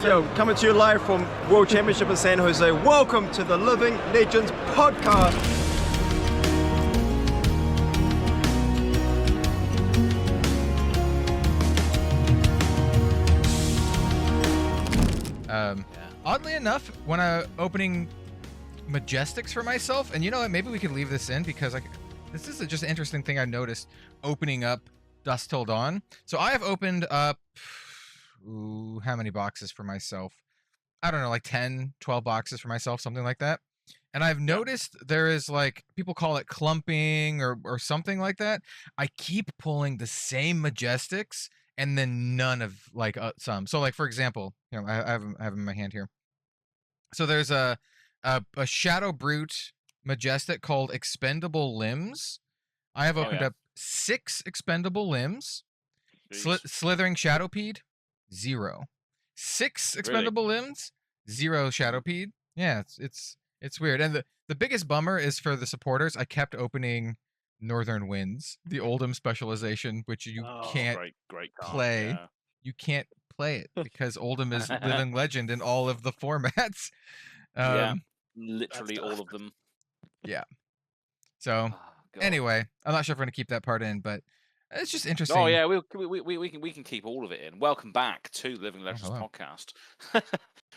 Yo, coming to you live from World Championship in San Jose. Welcome to the Living Legends podcast. Oddly enough, when I opening Majestics for myself, and you know what, maybe we could leave this in because this is just an interesting thing I noticed opening up Dusk Till Dawn. So I have opened up, how many boxes for myself? I don't know, like 10, 12 boxes for myself, something like that. And I've noticed there is like, people call it clumping or something like that. I keep pulling the same Majestics and then none of like some. So like, for example, you know, I have them in my hand here. So there's a Shadow Brute Majestic called Expendable Limbs. I have opened up 6 Expendable Limbs. Slithering Shadowpede, 0. 6 Expendable Limbs, 0 Shadowpede. Yeah, it's weird. And the biggest bummer is for the supporters. I kept opening Northern Winds, the Oldham specialization, which you can't play. Yeah. You can't play it because Oldham is living legend in all of the formats. Yeah, literally all of them. Yeah. So anyway, I'm not sure if we're gonna keep that part in, but it's just interesting. Oh yeah, we can keep all of it in. Welcome back to Living Legends podcast.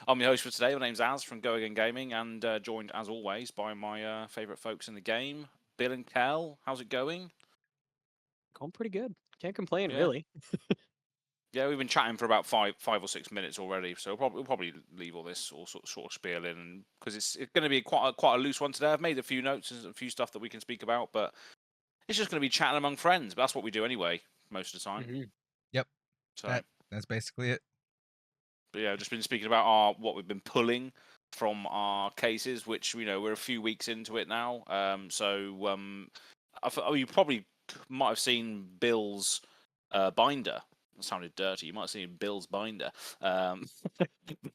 I'm your host for today. My name's Az from Goarin Gaming, and joined as always by my favourite folks in the game, Bill and Kel. How's it going? Going pretty good. Can't complain, really. Yeah, we've been chatting for about five or 6 minutes already, so we'll probably leave all this all sort of spiel in, because it's going to be quite a loose one today. I've made a few notes and a few stuff that we can speak about, but it's just going to be chatting among friends. But that's what we do anyway, most of the time. Mm-hmm. Yep. So that's basically it. But yeah, I've just been speaking about what we've been pulling from our cases, which we're a few weeks into it now. You probably might have seen Bill's binder. That sounded dirty. You might have seen Bill's binder. But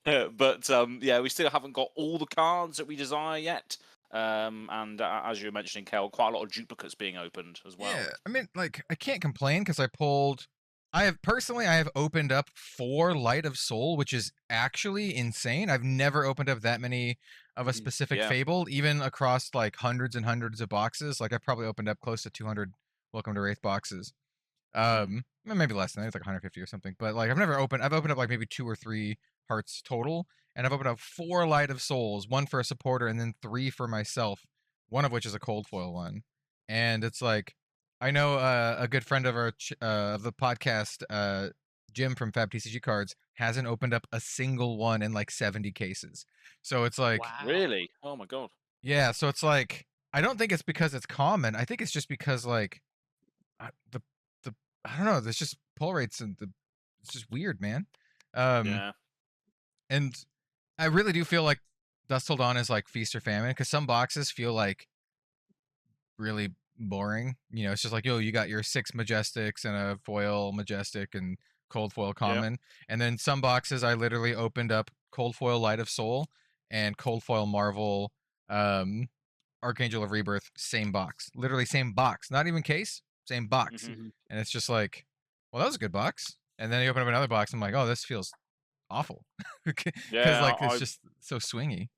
we still haven't got all the cards that we desire yet. And as you were mentioning, Kel, quite a lot of duplicates being opened as well. Yeah, I mean, like, I can't complain because I have opened up 4 Light of Soul, which is actually insane. I've never opened up that many of a specific Fable, even across like hundreds and hundreds of boxes. Like, I've probably opened up close to 200 Welcome to Wraith boxes. Maybe less than that. It's like 150 or something. But like, I've opened up like maybe 2 or 3 hearts total, and I've opened up 4 Light of Souls, 1 for a supporter, and then 3 for myself. One of which is a cold foil one. And it's like, I know a good friend of our of the podcast, Jim from FAB TCG Cards, hasn't opened up a single one in like 70 cases. So it's like, wow. Really? Oh my god. Yeah. So it's like, I don't think it's because it's common. I think it's just because like I don't know. There's just Pullrates and it's just weird, man. And I really do feel like Dusk Till Dawn is like feast or famine, because some boxes feel like really boring. It's just like, you got your 6 Majestics and a foil Majestic and cold foil common. And then some boxes I literally opened up cold foil Light of Soul and cold foil Marvel Archangel of Rebirth, same box. Literally same box. Not even case. Same box. Mm-hmm. And it's just like, well, that was a good box. And then you open up another box, I'm like, oh, this feels awful. Because it's just so swingy.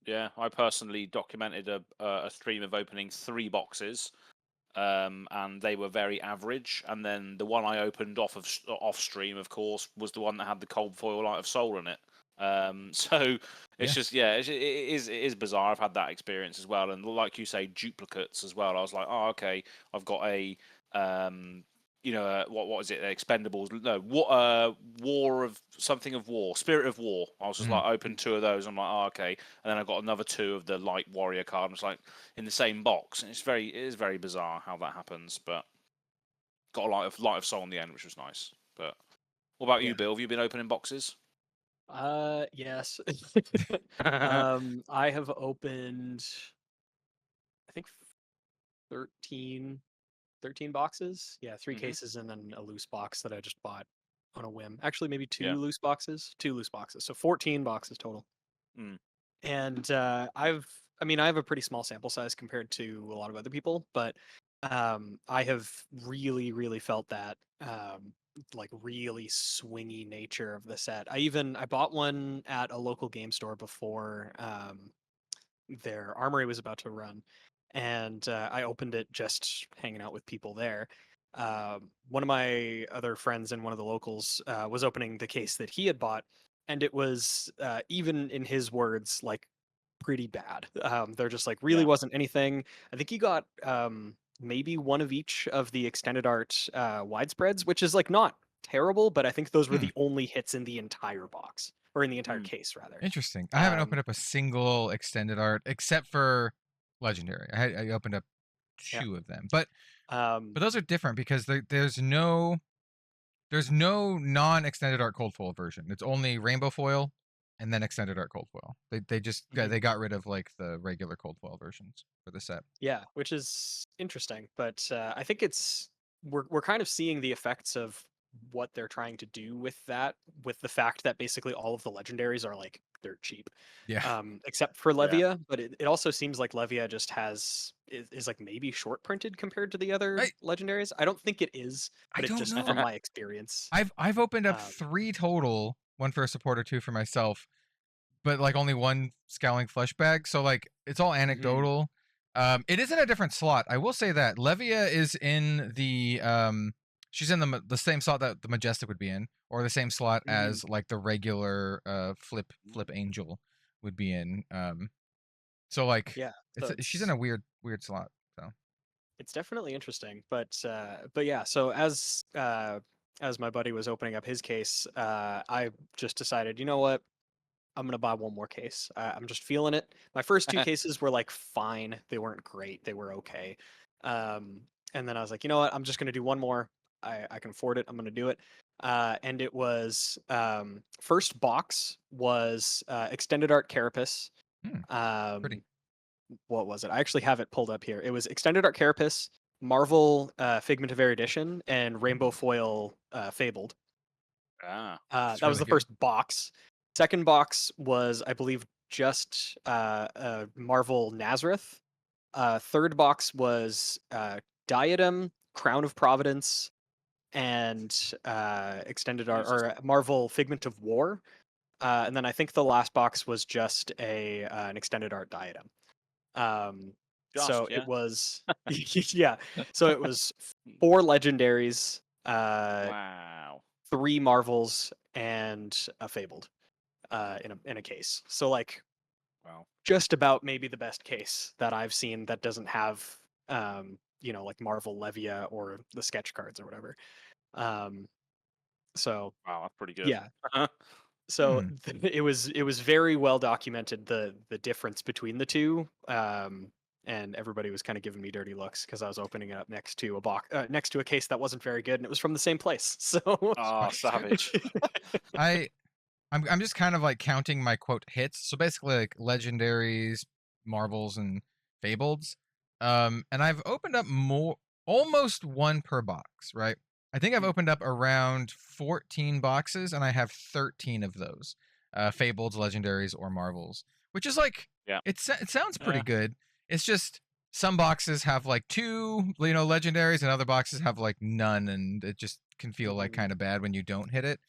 Yeah, I personally documented a stream of opening 3 boxes, and they were very average. And then the one I opened off stream, of course, was the one that had the cold foil Light of Soul in it. So it's just it is bizarre. I've had that experience as well, and like you say, duplicates as well. I was like, oh, okay, I've got a what is it? Expendables? No, War of something of War, Spirit of War. I was just like, open 2 of those. I'm like, oh, okay, and then I got another 2 of the Light Warrior card. And it's like in the same box, and it is very bizarre how that happens. But got a Light of Soul in the end, which was nice. But what about you, Bill? Have you been opening boxes? Yes. I have opened, I think 13 boxes. Yeah, 3 cases and then a loose box that I just bought on a whim. Actually, maybe 2 loose boxes. 2 loose boxes. So 14 boxes total. And I have a pretty small sample size compared to a lot of other people, but I have really, really felt that like really swingy nature of the set. I bought one at a local game store before their armory was about to run, and I opened it just hanging out with people there. One of my other friends and one of the locals was opening the case that he had bought, and it was even in his words like pretty bad. There just like really Yeah. wasn't anything. I think he got maybe one of each of the extended art widespreads, which is like not terrible, but I think those were the only hits in the entire box, or in the entire case rather. Interesting. I haven't opened up a single extended art except for legendary. I opened up Yeah. 2 of them, but Um, those are different because there's no non-extended art cold foil version. It's only rainbow foil and then extended art cold foil. They just they got rid of like the regular cold foil versions for the set. Yeah, which is interesting, but I think we're kind of seeing the effects of what they're trying to do with that, with the fact that basically all of the legendaries are like they're cheap, Yeah. except for Yeah. Levia. But it also seems like Levia just is like maybe short printed compared to the other Right. legendaries. I don't think it is, I but it don't just know. from my experience. I've opened up Um, 3 total, 1 for a support or 2 for myself, but like only 1 scowling flesh bag. So like it's all anecdotal. It is in a different slot. I will say that Levia is in the she's in the same slot that the Majestic would be in, or the same slot as like the regular flip angel would be in. So like yeah, so she's in a weird slot. So it's definitely interesting, but yeah. So as my buddy was opening up his case, I just decided, you know what, I'm gonna buy one more case. I'm just feeling it. My first 2 cases were like fine. They weren't great. They were okay. And then I was like, you know what, I'm just gonna do one more. I can afford it. I'm gonna do it. And it was first box was extended art Carapace. pretty. What was it? I actually have it pulled up here. It was extended art Carapace, Marvel Figment of Erudition, and Rainbow Foil Fabled. Ah. That's That was really the good. first box. Second box was, I believe, just Marvel Nazareth. Third box was Diadem, Crown of Providence, and extended art Jesus. or Marvel Figment of War. And then I think the last box was just an extended art Diadem. So Yeah. it was yeah. So it was 4 legendaries, Wow. 3 Marvels, and a Fabled in a case. So like Wow. just about maybe the best case that I've seen that doesn't have like Marvel Levia or the sketch cards or whatever. So Wow, that's pretty good. yeah. So it was very well documented the difference between the two. And everybody was kind of giving me dirty looks because I was opening it up next to a box, next to a case that wasn't very good, and it was from the same place. So Oh, savage. I'm just kind of like counting my quote hits. So basically like legendaries, marvels, and fableds. And I've opened up almost 1 per box, right? I think I've opened up around 14 boxes and I have 13 of those. Fableds, legendaries, or marvels. Which is like Yeah. it sounds pretty good. It's just some boxes have like 2, legendaries, and other boxes have like none, and it just can feel like kind of bad when you don't hit it.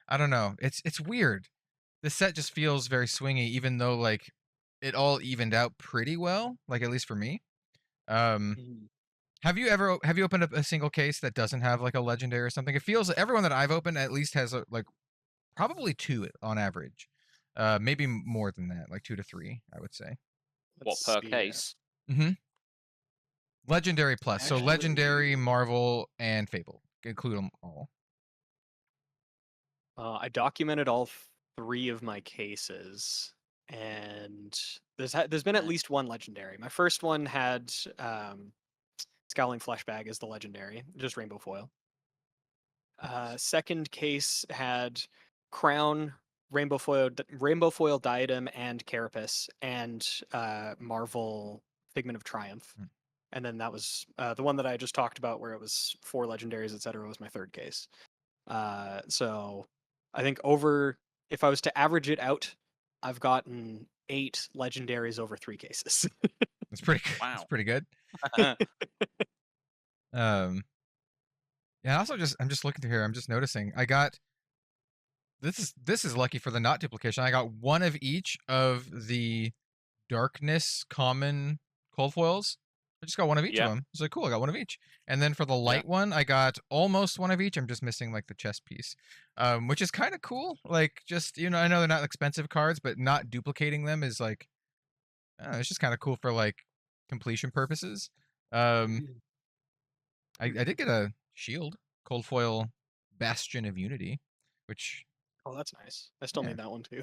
I don't know. It's weird. The set just feels very swingy, even though like it all evened out pretty well, like at least for me. Have you opened up a single case that doesn't have like a legendary or something? It feels everyone that I've opened at least has like probably 2 on average. Maybe more than that, like 2 to 3, I would say. What, per case? Legendary plus. So Actually- legendary, Marvel, and Fable. Include them all. I documented all 3 of my cases, and there's been at least 1 legendary. My first one had Scowling Fleshbag as the legendary, just rainbow foil. Second case had Crown, rainbow foil Diadem, and Carapace, and Marvel Figment of Triumph. And then that was the one that I just talked about, where it was 4 legendaries, etc. was my third case. So I think if I was to average it out, I've gotten 8 legendaries over 3 cases. That's pretty good. Wow. That's pretty good. Yeah. Also, I'm just looking through here. I'm just noticing. I got this is lucky for the not duplication. I got one of each of the darkness common cold foils. I just got one of each of Yeah. them. It's like cool. I got one of each. And then for the light one, I got almost one of each. I'm just missing like the chest piece, which is kind of cool. Like just I know they're not expensive cards, but not duplicating them is like it's just kind of cool for like completion purposes. I did get a shield cold foil Bastion of Unity, which Oh, that's nice. I still need that one too.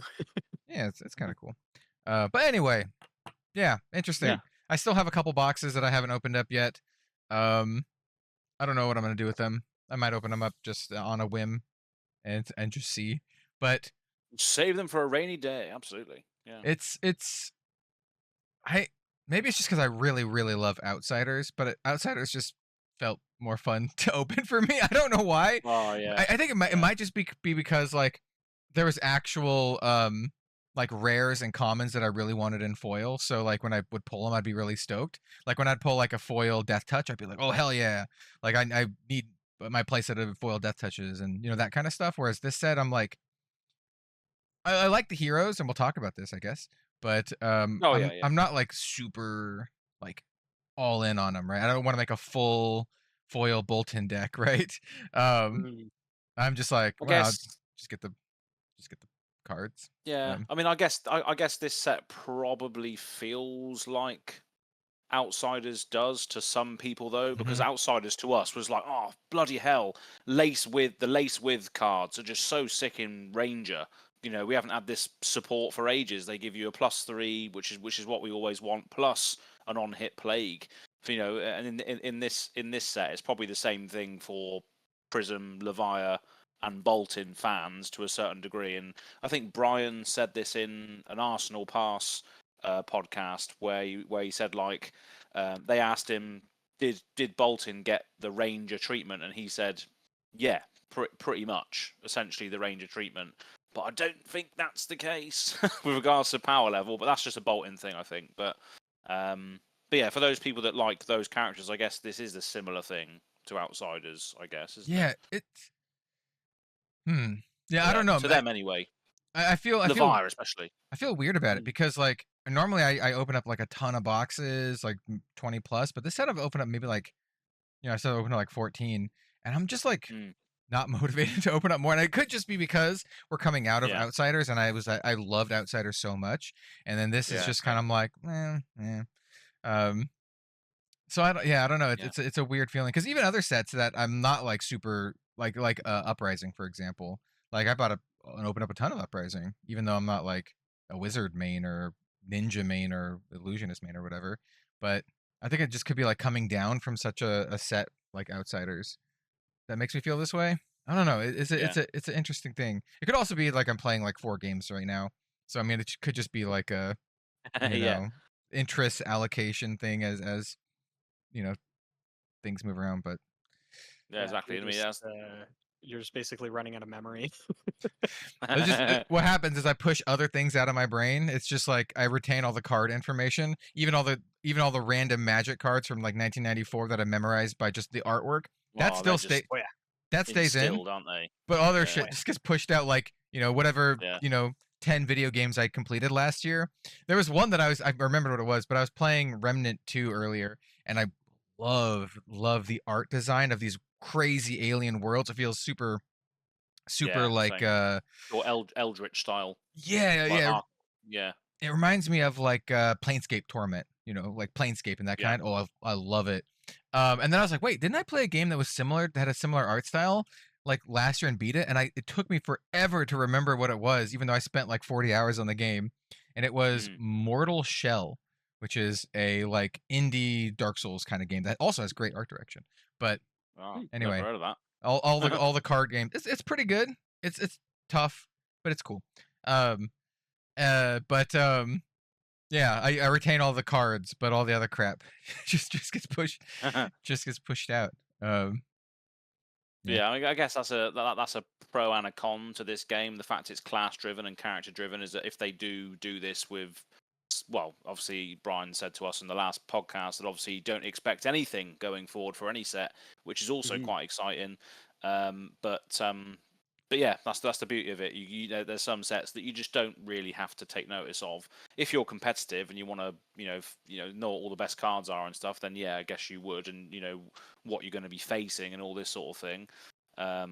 yeah, it's kind of cool. But anyway, yeah, interesting. Yeah. I still have a couple boxes that I haven't opened up yet. I don't know what I'm gonna do with them. I might open them up just on a whim and just see. But Save them for a rainy day. Absolutely. Yeah. it's I maybe it's just because I really love Outsiders, but Outsiders just felt more fun to open for me. I don't know why. Oh yeah. I think it might just be because like there was actual like rares and commons that I really wanted in foil. So like when I would pull them, I'd be really stoked. Like when I'd pull like a foil Death Touch, I'd be like, oh hell yeah! Like I need my playset of foil Death Touches and that kind of stuff. Whereas this set, I'm like, I like the heroes, and we'll talk about this, I guess. But Oh yeah. I'm not like super like all in on them, right? I don't want to make a full foil Bolton deck, right? I'm just like, I well, guess. just get the cards. Yeah. I mean, I guess this set probably feels like Outsiders does to some people though, because Outsiders to us was like, oh bloody hell, the lace with cards are just so sick in Ranger. We haven't had this support for ages. They give you a +3, which is what we always want, plus an on-hit plague. And in this set, it's probably the same thing for Prism, Levier, and Bolton fans to a certain degree. And I think Brian said this in an Arsenal Pass podcast where he said like they asked him, did Bolton get the Ranger treatment, and he said, yeah, pretty much, essentially the Ranger treatment. But I don't think that's the case with regards to power level. But that's just a Bolton thing, I think. But yeah, for those people that like those characters, I guess this is a similar thing to Outsiders, I guess, isn't it? It's yeah, I don't know. To them anyway. I feel Levier especially. I feel weird about it because like normally I open up like a ton of boxes, like 20 plus, but this set I've opened up maybe like I said I opened up like 14, and I'm just like not motivated to open up more. And it could just be because we're coming out of Outsiders, and I loved Outsiders so much, and then this is just kind of like so I don't know. It's a weird feeling because even other sets that I'm not like super like Uprising, for example. Like I bought and opened up a ton of Uprising, even though I'm not like a wizard main or ninja main or illusionist main or whatever. But I think it just could be like coming down from such a set like Outsiders that makes me feel this way. I don't know. It's an interesting thing. It could also be like I'm playing like 4 games right now, so I mean it could just be like a interest allocation thing as things move around. But yeah, exactly. I mean, you're just basically running out of memory. What happens is I push other things out of my brain. It's just like I retain all the card information, even all the random Magic cards from like 1994 that I memorized by just the artwork. That still stays. That stays in, aren't they? But all their shit just gets pushed out. Like whatever 10 video games I completed last year. There was one that I remembered what it was, but I was playing Remnant 2 earlier, and I love the art design of these crazy alien worlds. It feels super like or Eldritch style. Yeah. Yeah. It reminds me of like Planescape Torment, like Planescape and that kind. Oh, I love it. And then I was like, wait, didn't I play a game that was similar, that had a similar art style like last year and beat it? And it took me forever to remember what it was, even though I spent like 40 hours on the game. And it was Mortal Shell, which is a like indie Dark Souls kind of game that also has great art direction. But anyway, never heard of that. all the card games, it's pretty good. It's tough, but it's cool. Yeah, I retain all the cards, but all the other crap just gets pushed out. Yeah, I mean, I guess that's a pro and a con to this game. The fact it's class driven and character driven is that if they do this with well, obviously Brian said to us in the last podcast that obviously don't expect anything going forward for any set, which is also quite exciting. But yeah, that's the beauty of it. You know, there's some sets that you just don't really have to take notice of. If you're competitive and you want to, know what all the best cards are and stuff, then yeah, I guess you would, and what you're going to be facing and all this sort of thing. But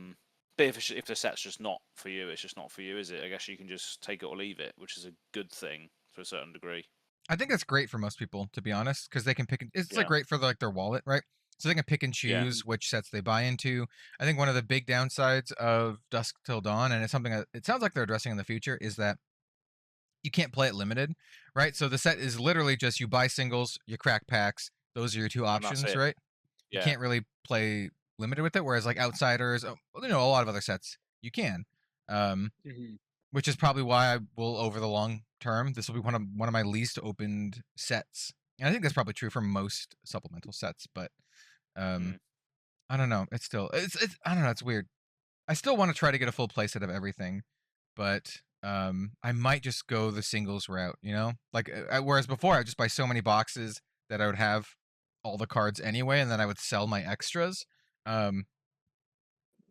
if the set's just not for you, it's just not for you, is it? I guess you can just take it or leave it, which is a good thing to a certain degree. I think that's great for most people, to be honest, because they can pick. It's like great for like their wallet, right? So they can pick and choose which sets they buy into. I think one of the big downsides of Dusk Till Dawn, and it's something that it sounds like they're addressing in the future, is that you can't play it limited, right? So the set is literally just you buy singles, you crack packs. Those are your two options, right? You can't really play limited with it. Whereas like Outsiders, a lot of other sets you can, which is probably why I will, over the long term, this will be one of my least opened sets. And I think that's probably true for most supplemental sets, but I don't know. It's I don't know. It's weird. I still want to try to get a full playset of everything, but I might just go the singles route. Like whereas before I would just buy so many boxes that I would have all the cards anyway, and then I would sell my extras. I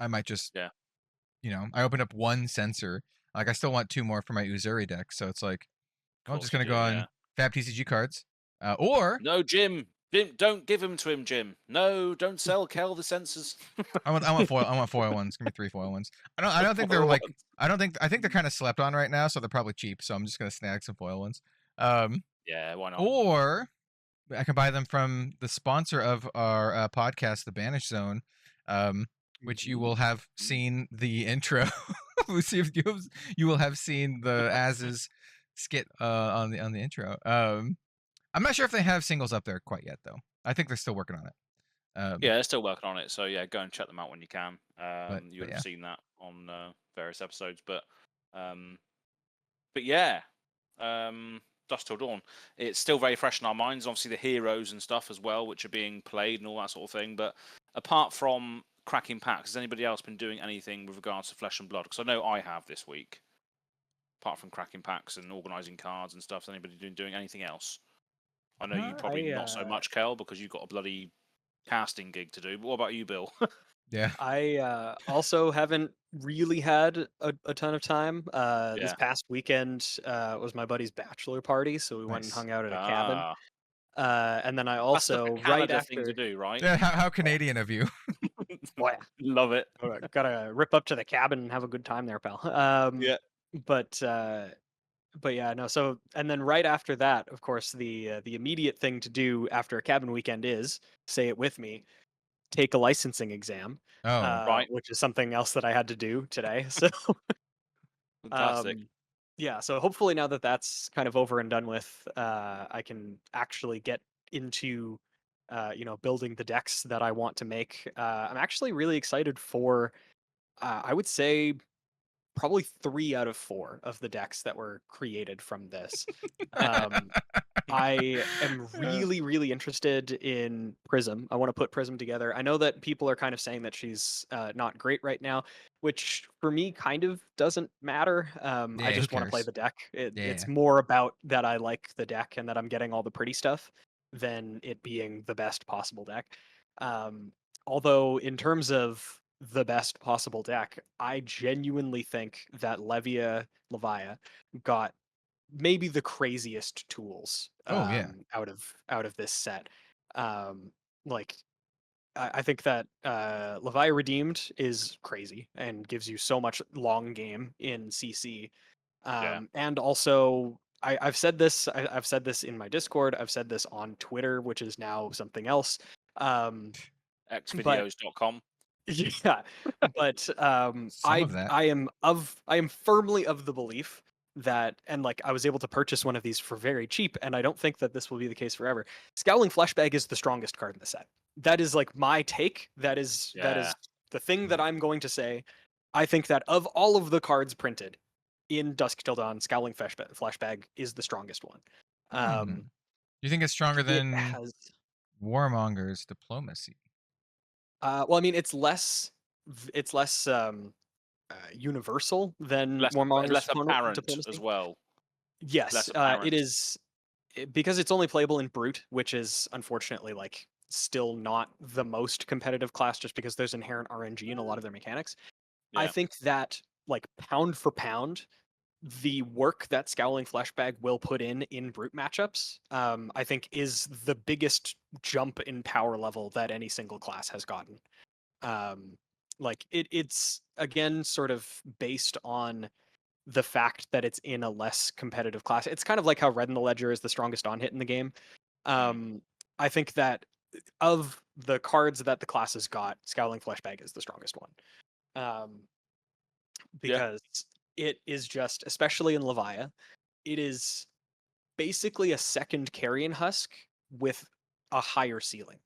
might just I opened up one sensor. Like I still want 2 more for my Uzuri deck, so it's like I'm just gonna go on FAB TCG cards, or no, Jim, don't give them to him, Jim. No, don't sell Kel the sensors. I want foil. I want foil ones. Give me 3 foil ones. I don't think they're like. I think they're kind of slept on right now, so they're probably cheap. So I'm just gonna snag some foil ones. Yeah, why not? Or I can buy them from the sponsor of our podcast, the Banish Zone, which you will have seen the intro. We'll see if you will have seen the Azz's skit on the intro. I'm not sure if they have singles up there quite yet, though. I think they're still working on it. Yeah, they're still working on it. So yeah, go and check them out when you can. You would have seen that on various episodes, but yeah, Dusk Till Dawn. It's still very fresh in our minds. Obviously, the heroes and stuff as well, which are being played and all that sort of thing. But apart from cracking packs, has anybody else been doing anything with regards to Flesh and Blood? Because I know I have this week. Apart from cracking packs and organising cards and stuff, has anybody been doing anything else? I know you probably not so much, Kel, because you've got a bloody casting gig to do. But what about you, Bill? Yeah. I also haven't really had a ton of time. This past weekend was my buddy's bachelor party, so we went and hung out at a cabin. And then I also right after thing to do, right? Yeah, how Canadian of you? Boy, love it. Gotta rip up to the cabin and have a good time there, pal. But yeah, no. So and then right after that, of course, the immediate thing to do after a cabin weekend is, say it with me, take a licensing exam. Which is something else that I had to do today. So fantastic. Yeah, so hopefully now that that's kind of over and done with, I can actually get into building the decks that I want to make. I'm actually really excited for I would say probably 3 out of 4 of the decks that were created from this. I am really, really interested in Prism. I want to put Prism together. I know that people are kind of saying that she's not great right now, which for me kind of doesn't matter. I just want to play the deck. It's more about that I like the deck and that I'm getting all the pretty stuff than it being the best possible deck. Although in terms of the best possible deck, I genuinely think that Levia got maybe the craziest tools out of this set. Like I think that Levia Redeemed is crazy and gives you so much long game in CC. And also I've said this in my Discord, I've said this on Twitter, which is now something else. xvideos.com. Yeah, but I am firmly of the belief that, and like I was able to purchase one of these for very cheap, and I don't think that this will be the case forever. Scowling Fleshbag is the strongest card in the set. That is like my take. That is the thing that I'm going to say. I think that of all of the cards printed in Dusk Till Dawn, Scowling Fleshbag is the strongest one. You think it's stronger than Warmonger's Diplomacy? Well, I mean, it's less universal than less Warmonger's apparent Diplomacy as well. Yes, it is. because it's only playable in Brute, which is unfortunately like still not the most competitive class, just because there's inherent RNG in a lot of their mechanics. I Yeah. think that like pound for pound, the work that Scowling Fleshbag will put in Brute matchups, I think is the biggest jump in power level that any single class has gotten. Like it's again sort of based on the fact that it's in a less competitive class. It's kind of like how Red in the Ledger is the strongest on hit in the game. I think that of the cards that the class has got, Scowling Fleshbag is the strongest one. Because it is just, especially in Levia, it is basically a second Carrion Husk with a higher ceiling.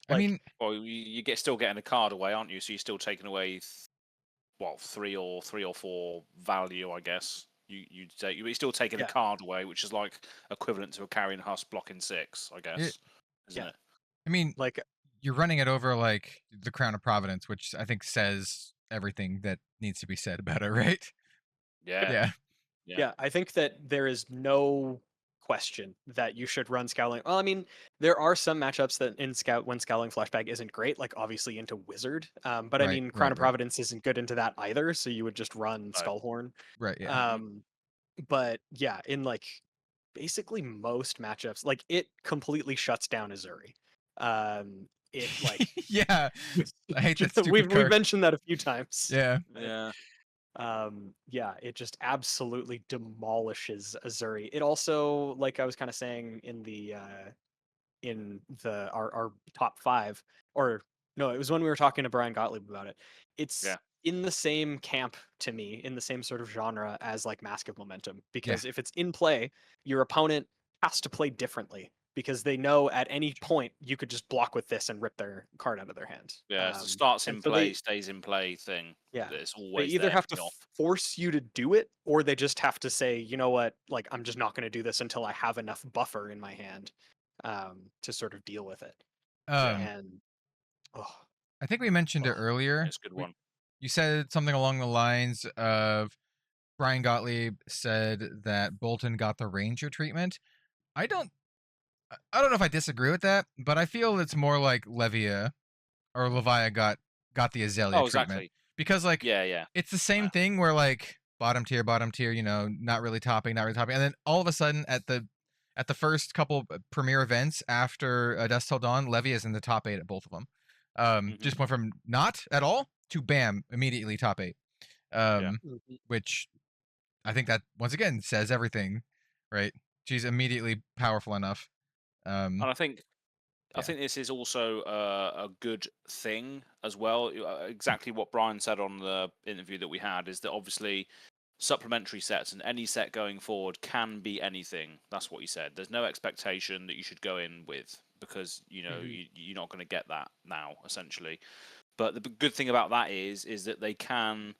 I mean, Well, you get still getting a card away, aren't you? So you're still taking away, well, three or four value, I guess. You'd take, you're still taking a card away, which is like equivalent to a Carrion Husk blocking 6, I guess, isn't it? I mean, like you're running it over like the Crown of Providence, which I think says everything that needs to be said about it, right? Yeah. Yeah. I think that there is no question that you should run Scowling. Well, I mean, there are some matchups that when Scowling Fleshbag isn't great, like obviously into Wizard. But I mean, Crown of Providence isn't good into that either, so you would just run Skullhorn. Right. Yeah. But yeah, in like basically most matchups, like it completely shuts down Azuri. It like yeah. I hate that stupid we've card. mentioned that a few times. Yeah. Yeah, it just absolutely demolishes Azuri. It also, like I was kind of saying in the our top 5, or no, it was when we were talking to Brian Gottlieb about it. It's in the same camp to me, in the same sort of genre as like Mask of Momentum, because if it's in play, your opponent has to play differently, because they know at any point you could just block with this and rip their card out of their hand. Yeah, it's the starts in play, stays in play thing. Yeah, it's always they either there have to force you to do it, or they just have to say, you know what, like I'm just not going to do this until I have enough buffer in my hand to sort of deal with it. And I think we mentioned it earlier. It's a good one. You said something along the lines of Brian Gottlieb said that Bolton got the Ranger treatment. I don't know if I disagree with that, but I feel it's more like Levia or Levia got the Azalea treatment. Because like it's the same thing where like bottom tier, you know, not really topping, and then all of a sudden at the first couple premier events after Dusk Till Dawn, Levia is in the top 8 at both of them. Just went from not at all to bam, immediately top 8. Which I think that once again says everything, right? She's immediately powerful enough. And I think this is also a good thing as well. Exactly what Brian said on the interview that we had is that obviously supplementary sets and any set going forward can be anything. That's what he said. There's no expectation that you should go in with, because you know you're not going to get that now, essentially. But the good thing about that is that they can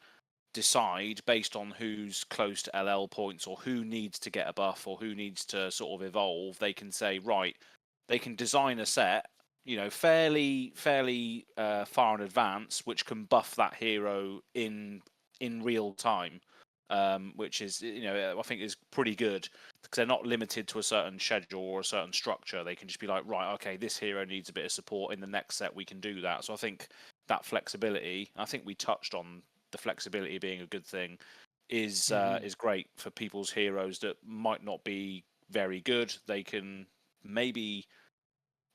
decide based on who's close to LL points, or who needs to get a buff, or who needs to sort of evolve. They can say, right, they can design a set, you know, fairly far in advance, which can buff that hero in real time, which is, you know, I think is pretty good, because they're not limited to a certain schedule or a certain structure. They can just be like, right, okay, this hero needs a bit of support in the next set, we can do that. So I think that flexibility, I think we touched on the flexibility being a good thing, is great for people's heroes that might not be very good. They can maybe,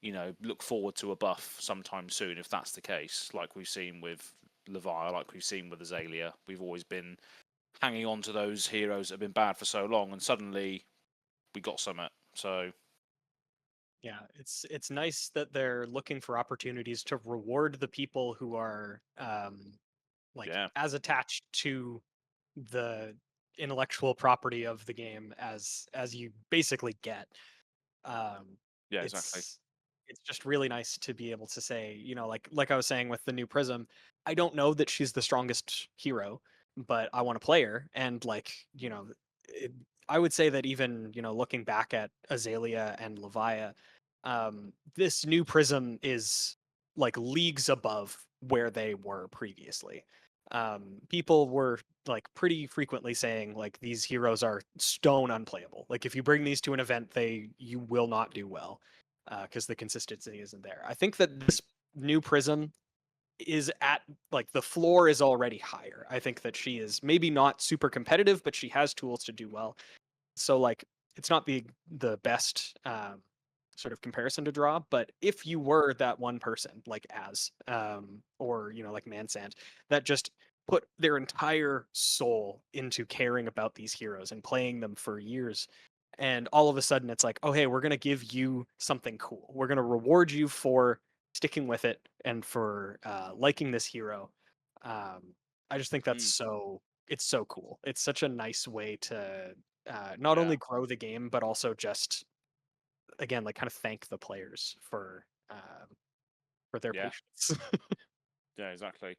you know, look forward to a buff sometime soon if that's the case, like we've seen with Levia, like we've seen with Azalea. We've always been hanging on to those heroes that have been bad for so long, and suddenly we got some. So yeah, it's nice that they're looking for opportunities to reward the people who are as attached to the intellectual property of the game as you basically get. exactly. It's just really nice to be able to say, you know, like I was saying with the new Prism, I don't know that she's the strongest hero, but I want to play her. And like, you know, I would say that even, you know, looking back at Azalea and Levia, this new Prism is like leagues above where they were previously. People were like pretty frequently saying like these heroes are stone unplayable. Like if you bring these to an event, you will not do well because the consistency isn't there. I think that this new Prism is at like the floor is already higher. I think that she is maybe not super competitive, but she has tools to do well. So like it's not the best sort of comparison to draw, but if you were that one person like Azz or like Mansand that just put their entire soul into caring about these heroes and playing them for years, and all of a sudden it's like, oh hey, we're going to give you something cool, we're going to reward you for sticking with it and for liking this hero. I just think that's it's so cool. It's such a nice way to not only grow the game, but also just again like kind of thank the players for their patience. Yeah, exactly.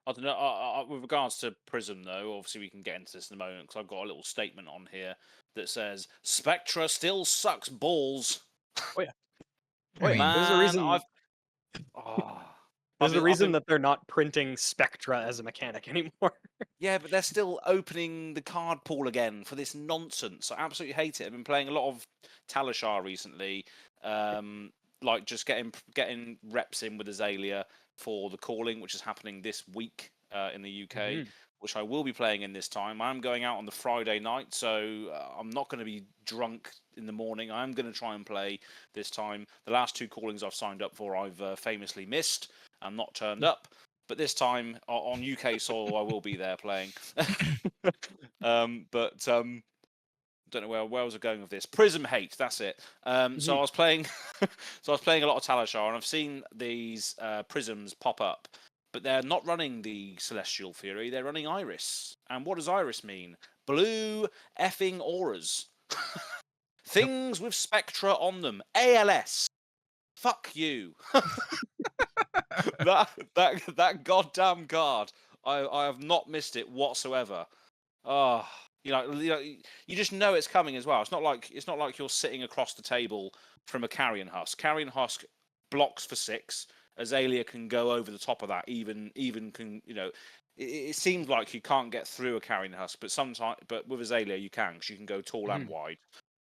I don't know. With regards to Prism, though, obviously we can get into this in a moment because I've got a little statement on here that says Spectra still sucks balls. Oh yeah. I mean, Man, there's a reason. There's a reason that they're not printing Spectra as a mechanic anymore. Yeah, but they're still opening the card pool again for this nonsense. I absolutely hate it. I've been playing a lot of Talishar recently, like just getting reps in with Azalea for the calling, which is happening this week in the UK, which I will be playing in this time. I'm going out on the Friday night, so I'm not going to be drunk in the morning. I'm going to try and play this time. The last 2 callings I've signed up for, I've famously missed and not turned up. But this time on UK soil, I will be there playing. Don't know where was I going with this. Prism hate, that's it. So I was playing, a lot of Talishar, and I've seen these prisms pop up, but they're not running the Celestial Fury. They're running Iris. And what does Iris mean? Blue effing auras. Things with Spectra on them. ALS. Fuck you. that goddamn card. I have not missed it whatsoever. Oh, you just know it's coming as well. It's not like you're sitting across the table from a Carrion Husk. Carrion Husk blocks for 6. Azalea can go over the top of that. Even can it seems like you can't get through a Carrion Husk, but with Azalea you can, because you can go tall and wide.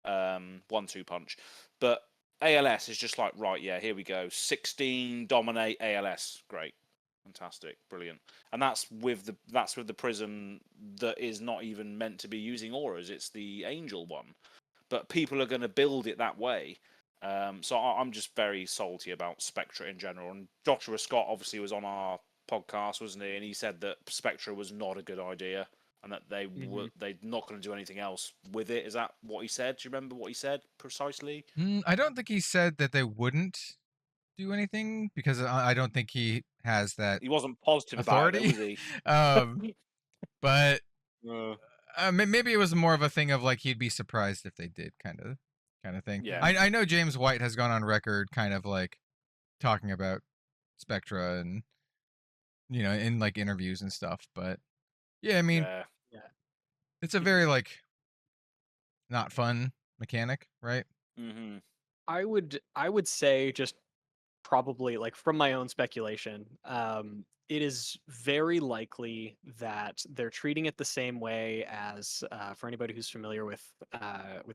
1-2 punch, but ALS is just like, right, yeah, here we go. 16 dominate ALS. Great. Fantastic. Brilliant. And that's with the Prism that is not even meant to be using auras. It's the Angel one. But people are going to build it that way. So I'm just very salty about Spectra in general. And Joshua Scott obviously was on our podcast, wasn't he? And he said that Spectra was not a good idea, and that they're not going to do anything else with it. Is that what he said? Do you remember what he said precisely? I don't think he said that they wouldn't do anything, because I don't think he has that. He wasn't positive authority about it, was he? But maybe it was more of a thing of like he'd be surprised if they did, kind of thing. Yeah. I know James White has gone on record kind of like talking about Spectra and in like interviews and stuff, but yeah, I mean, it's a very like not fun mechanic, right? I would say, just probably like from my own speculation, it is very likely that they're treating it the same way as for anybody who's familiar with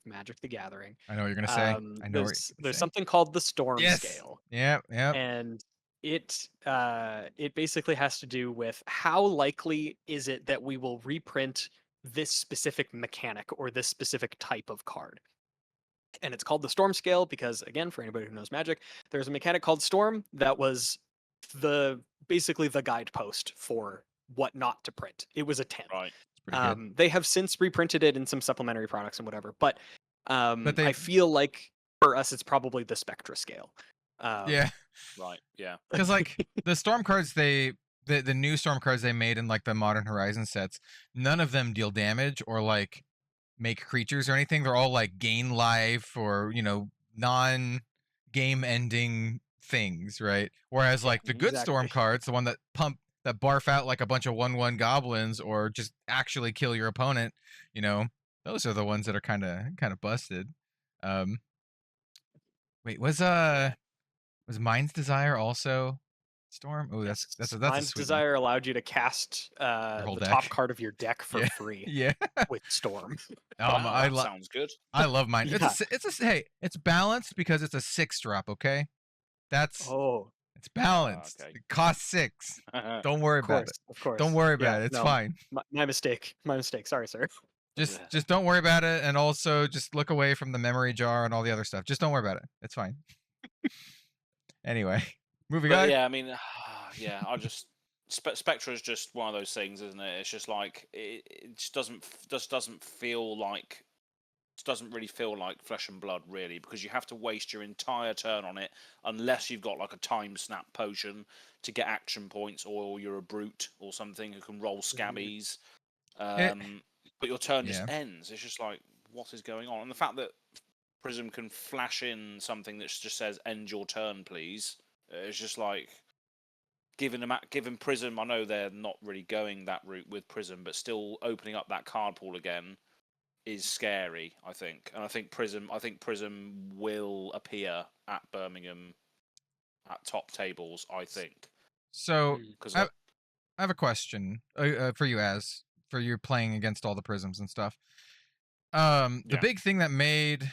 Magic the Gathering. I know what you're gonna say. I know there's something called the Storm Scale. Yeah. And it basically has to do with how likely is it that we will reprint this specific mechanic or this specific type of card. And it's called the Storm Scale because, again, for anybody who knows Magic, there's a mechanic called Storm that was basically the guidepost for what not to print. It was a 10. Right. They have since reprinted it in some supplementary products and whatever, but I feel like for us it's probably the Spectra Scale. Yeah. Right. Yeah. Because like the Storm cards, the new Storm cards they made in like the Modern Horizon sets, none of them deal damage or like make creatures or anything. They're all like gain life or non-game ending things, right? Whereas like the good Storm cards, the one that barf out like a bunch of 1/1 goblins or just actually kill your opponent, those are the ones that are kind of busted. Wait, was Mind's Desire also Storm. Oh, that's a Mind's sweet one. Desire allowed you to cast whole the deck. top card of your deck for Yeah. free Yeah. with Storm. I That sounds good. love mine. Yeah. Hey, it's balanced because it's a 6-drop. Okay, it's balanced. Okay. It costs 6. Don't worry about it. Of course. Don't worry about it. It's no, fine. My mistake. My mistake. Sorry, sir. Just don't worry about it, and also just look away from the memory jar and all the other stuff. Just don't worry about it. It's fine. Anyway, moving on. Yeah, I mean, yeah, I just Spectra is just one of those things, isn't it? It's just like it just doesn't feel like. Doesn't really feel like flesh and blood, really, because you have to waste your entire turn on it unless you've got like a time snap potion to get action points, or you're a brute or something who can roll scabbies. But your turn just ends. It's just like, what is going on? And the fact that Prism can flash in something that just says "end your turn, please," it's just like giving Prism. I know they're not really going that route with Prism, but still opening up that card pool again is scary, I think. And I think Prism will appear at Birmingham at top tables, I think. So I have a question for you, for you playing against all the Prisms and stuff. The big thing that made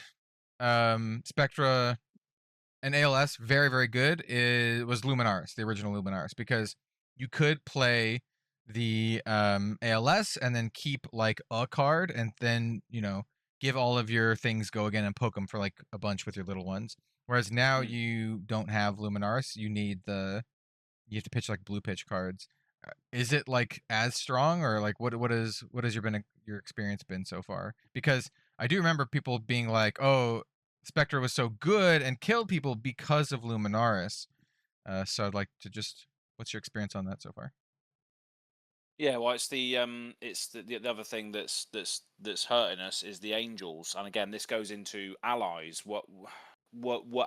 Spectra and ALS very, very good was Luminaris, the original Luminaris, because you could play the ALS and then keep like a card, and then give all of your things go again and poke them for like a bunch with your little ones. Whereas now you don't have Luminaris, you have to pitch like blue pitch cards. Is it like as strong, or like what has your experience been so far? Because I do remember people being like, "Oh, Spectra was so good and killed people because of Luminaris." So I'd like to what's your experience on that so far? Yeah, well, it's the other thing that's hurting us is the angels, and again, this goes into allies. What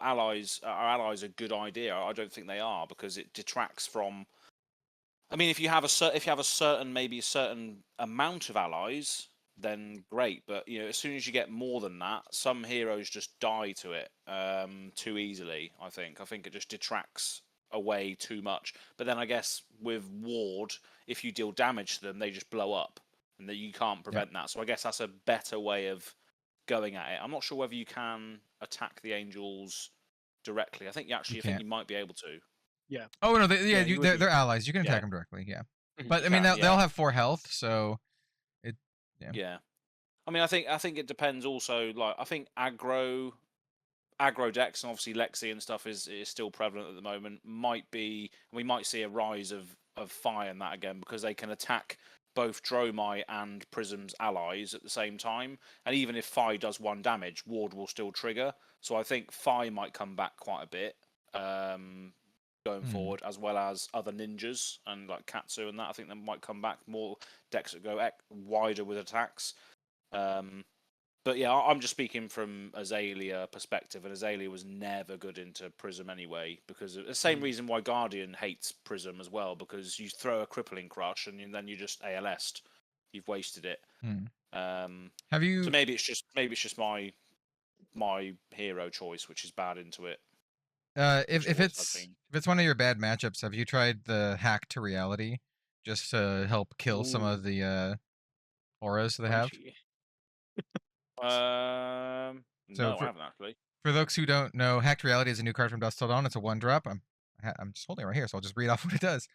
allies are allies a good idea? I don't think they are, because it detracts from. I mean, if you have a certain amount of allies, then great. But as soon as you get more than that, some heroes just die to it too easily. I think it just detracts away too much. But then I guess with Ward, if you deal damage to them, they just blow up, and that you can't prevent that. So I guess that's a better way of going at it. I'm not sure whether you can attack the angels directly. I think you might be able to. Yeah. Oh no, they're allies. You can attack them directly. Yeah, but I mean they'll have 4 health, so it. Yeah. I mean, I think it depends also. Like, I think aggro decks, and obviously Lexi and stuff is still prevalent at the moment. We might see a rise of fire in that again, because they can attack both Dromai and Prism's allies at the same time. And even if Fi does 1 damage, Ward will still trigger. So I think Fi might come back quite a bit going forward, as well as other ninjas and like Katsu and that. I think they might come back, more decks that go wider with attacks. But yeah, I'm just speaking from Azalea perspective, and Azalea was never good into Prism anyway, because of the same reason why Guardian hates Prism as well, because you throw a crippling crush and then you just ALS'd. You've wasted it. Have you? So maybe it's just my hero choice, which is bad into it. If it's one of your bad matchups, have you tried the hack to reality just to help kill some of the auras they have? No, I haven't actually. For those who don't know, Hacked Reality is a new card from Dusk Till Dawn. It's a 1-drop. I'm just holding it right here, so I'll just read off what it does.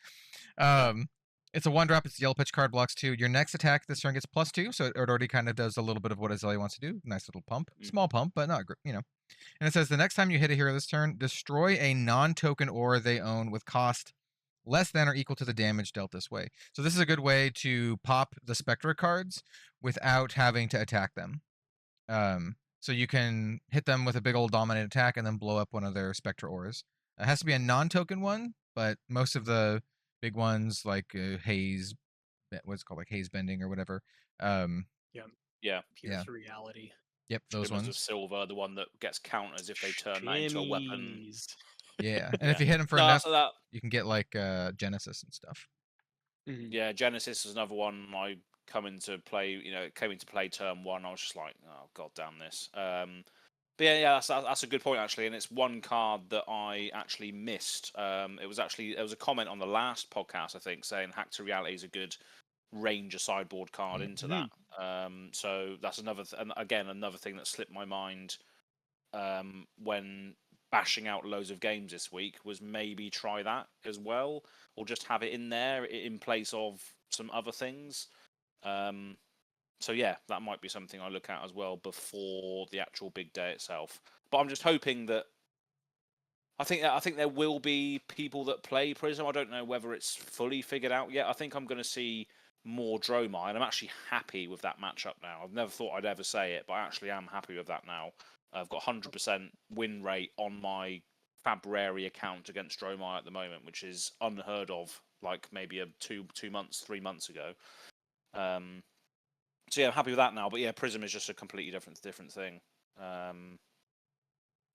It's a 1-drop. It's a yellow pitch card, blocks 2. Your next attack this turn gets +2, so it already kind of does a little bit of what Azalea wants to do. Nice little pump. Small pump, but not, And it says the next time you hit a hero this turn, destroy a non-token aura they own with cost less than or equal to the damage dealt this way. So this is a good way to pop the Spectra cards without having to attack them. So you can hit them with a big old dominant attack and then blow up one of their Spectra auras. It has to be a non-token one, but most of the big ones like haze, what's it called, like haze bending or whatever. Pierce reality. Yep, those ones. Of silver, the one that gets counters if they turn that into a weapon. Yeah, and if you hit them for enough, you can get like Genesis and stuff. Yeah, Genesis is another one I come into play. It came into play turn 1. I was just like, oh god damn this. But yeah, that's a good point actually, and it's one card that I actually missed. There was a comment on the last podcast, I think, saying Hack to Reality is a good Ranger sideboard card into that. So that's another thing that slipped my mind when bashing out loads of games this week, was maybe try that as well, or just have it in there in place of some other things. So yeah, that might be something I look at as well before the actual big day itself. But I'm just hoping that I think there will be people that play Prism. I don't know whether it's fully figured out yet. I think I'm going to see more Dromai, and I'm actually happy with that matchup now. I've never thought I'd ever say it, but I actually am happy with that now. I've got 100% win rate on my FAB account against Dromai at the moment, which is unheard of, like maybe 3 months ago. So yeah, I'm happy with that now. But yeah, Prism is just a completely different thing. But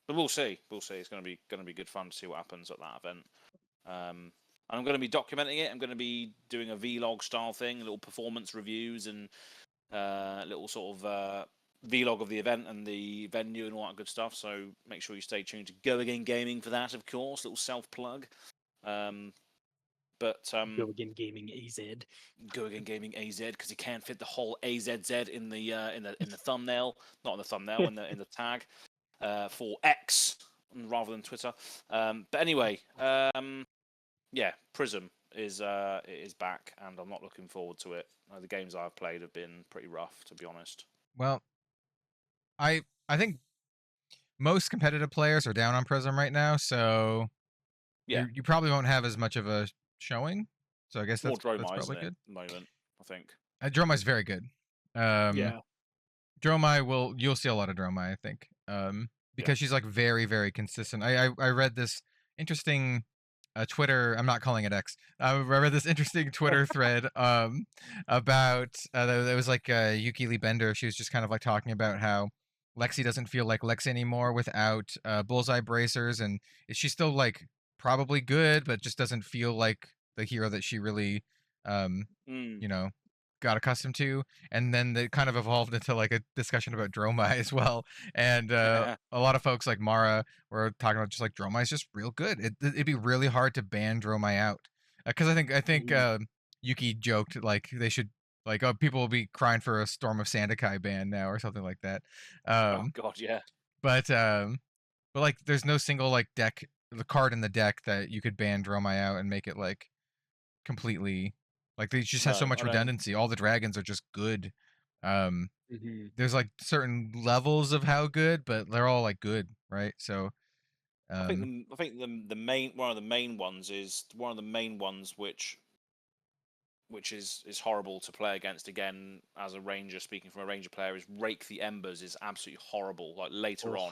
we'll see. It's going to be good fun to see what happens at that event. And I'm going to be documenting it. I'm going to be doing a vlog style thing, little performance reviews and little sort of vlog of the event and the venue and all that good stuff. So make sure you stay tuned to Go Again Gaming for that, of course. Little self plug. But Go Again Gaming AZ. Go Again Gaming AZ, because you can't fit the whole AZZ in the thumbnail, not in the thumbnail, in the tag for X rather than Twitter. But anyway, yeah, Prism is back, and I'm not looking forward to it. The games I've played have been pretty rough, to be honest. Well, I think most competitive players are down on Prism right now, so yeah, you probably won't have as much of a showing. So I guess that's Dromai, probably good. At the moment, I think. Dromai's very good. Yeah. Dromai you'll see a lot of Dromai, I think. Because she's like very, very consistent. I read this interesting Twitter. I'm not calling it X. I read this interesting Twitter thread about it was like Yuki Lee Bender. She was just kind of like talking about how Lexi doesn't feel like Lexi anymore without bullseye bracers, and she's still like probably good, but just doesn't feel like the hero that she really you know, got accustomed to. And then they kind of evolved into like a discussion about Dromai as well. And a lot of folks like Mara were talking about just like Dromai is just real good. It'd be really hard to ban Dromai out, because I think Yuki joked like they should, like, oh, people will be crying for a Storm of Sandakai ban now or something like that. Oh god, yeah. But like there's no single like the card in the deck that you could ban Dromai out and make it like completely, like they just have so much redundancy. All the dragons are just good. There's like certain levels of how good, but they're all like good, right? So I think the main one of the main ones which is horrible to play against, again as a ranger, speaking from a ranger player, is Rake the Embers. Is absolutely horrible. Like later on,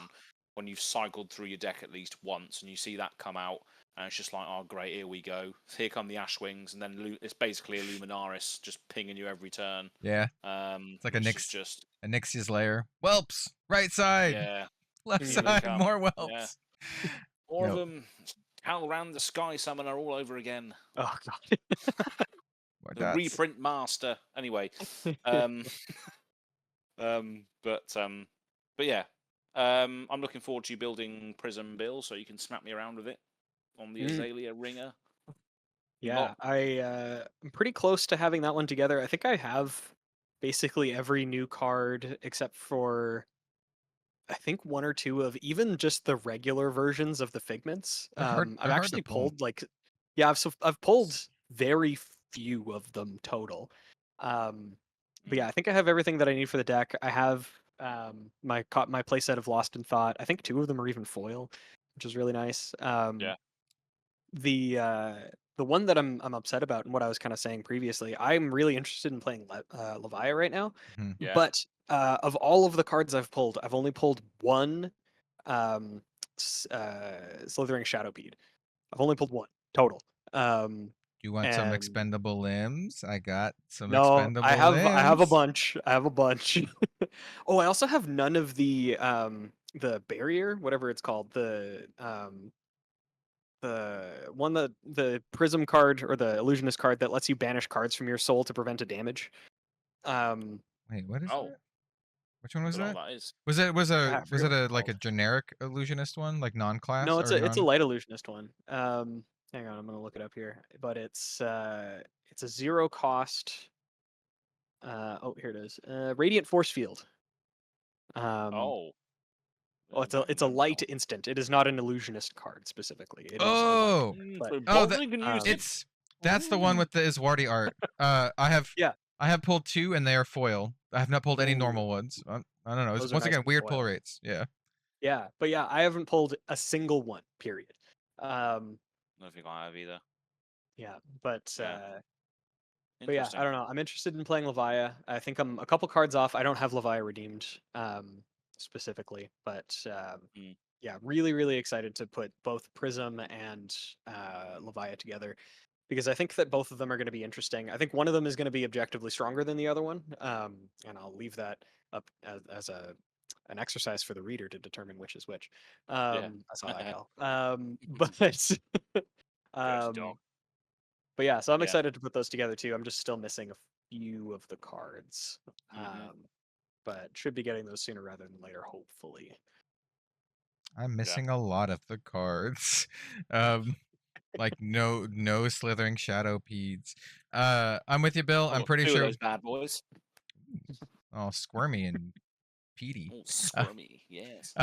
when you've cycled through your deck at least once and you see that come out, and it's just like, oh great, here we go. Here come the Ashwings, and then it's basically a Luminaris just pinging you every turn. Yeah. It's like a Nixia's lair. Whelps, right side. Yeah. Left side, more whelps. Yeah. More of them. Calran the Sky Summoner all over again. Oh god. The reprint master. Anyway. But yeah. I'm looking forward to you building Prism, Bill, so you can smack me around with it on the Azalea Ringer. Yeah, I'm pretty close to having that one together. I think I have basically every new card except for I think 1 or 2 of even just the regular versions of the Figments. I've actually pulled like, yeah, I've pulled very few of them total. But yeah, I think I have everything that I need for the deck. I have my playset of Lost in Thought. I think 2 of them are even foil, which is really nice. Yeah. The one that I'm upset about, and what I was kind of saying previously, I'm really interested in playing Levia right now. Yeah. But of all of the cards I've pulled, I've only pulled 1 Slithering Shadowpede. I've only pulled 1 total. You want some expendable limbs? I got some expendable limbs. I have a bunch. Oh, I also have none of the barrier, whatever it's called, the one that the Prism card or the Illusionist card that lets you banish cards from your soul to prevent a damage. Wait, what is that? Which one was I don't that? know what that is. Was it I forget was what it it's like a called. generic illusionist one, like non-class No, or it's a non? light illusionist one. Hang on, I'm gonna look it up here. But it's a 0 cost. Oh, here it is. Radiant Force Field. Um, Oh. oh, it's a light instant. It is not an illusionist card specifically. It is a light. Oh, But oh, that that's the one with the Iswardi art. yeah, I have pulled 2 and they are foil. I have not pulled any Ooh, normal ones. I don't know. It's, those are once nice again, and weird pull foil. rates. Yeah. Yeah, but yeah, I haven't pulled a single one. Period. I don't think I have either. Yeah, but Yeah. but yeah, I don't know. I'm interested in playing Levia. I think I'm a couple cards off. I don't have Levia redeemed specifically, but yeah, really, really excited to put both Prism and Levia together because I think that both of them are going to be interesting. I think one of them is going to be objectively stronger than the other one, and I'll leave that up as an exercise for the reader to determine which is which. That's how I tell. Dog. But yeah, so I'm Yeah. excited to put those together too. I'm just still missing a few of the cards. But should be getting those sooner rather than later, hopefully. I'm missing a lot of the cards. Like no slithering shadow peds. I'm with you, Bill. I'm pretty two sure. of those bad boys. Oh, squirmy and peaty. Oh, squirmy, yes.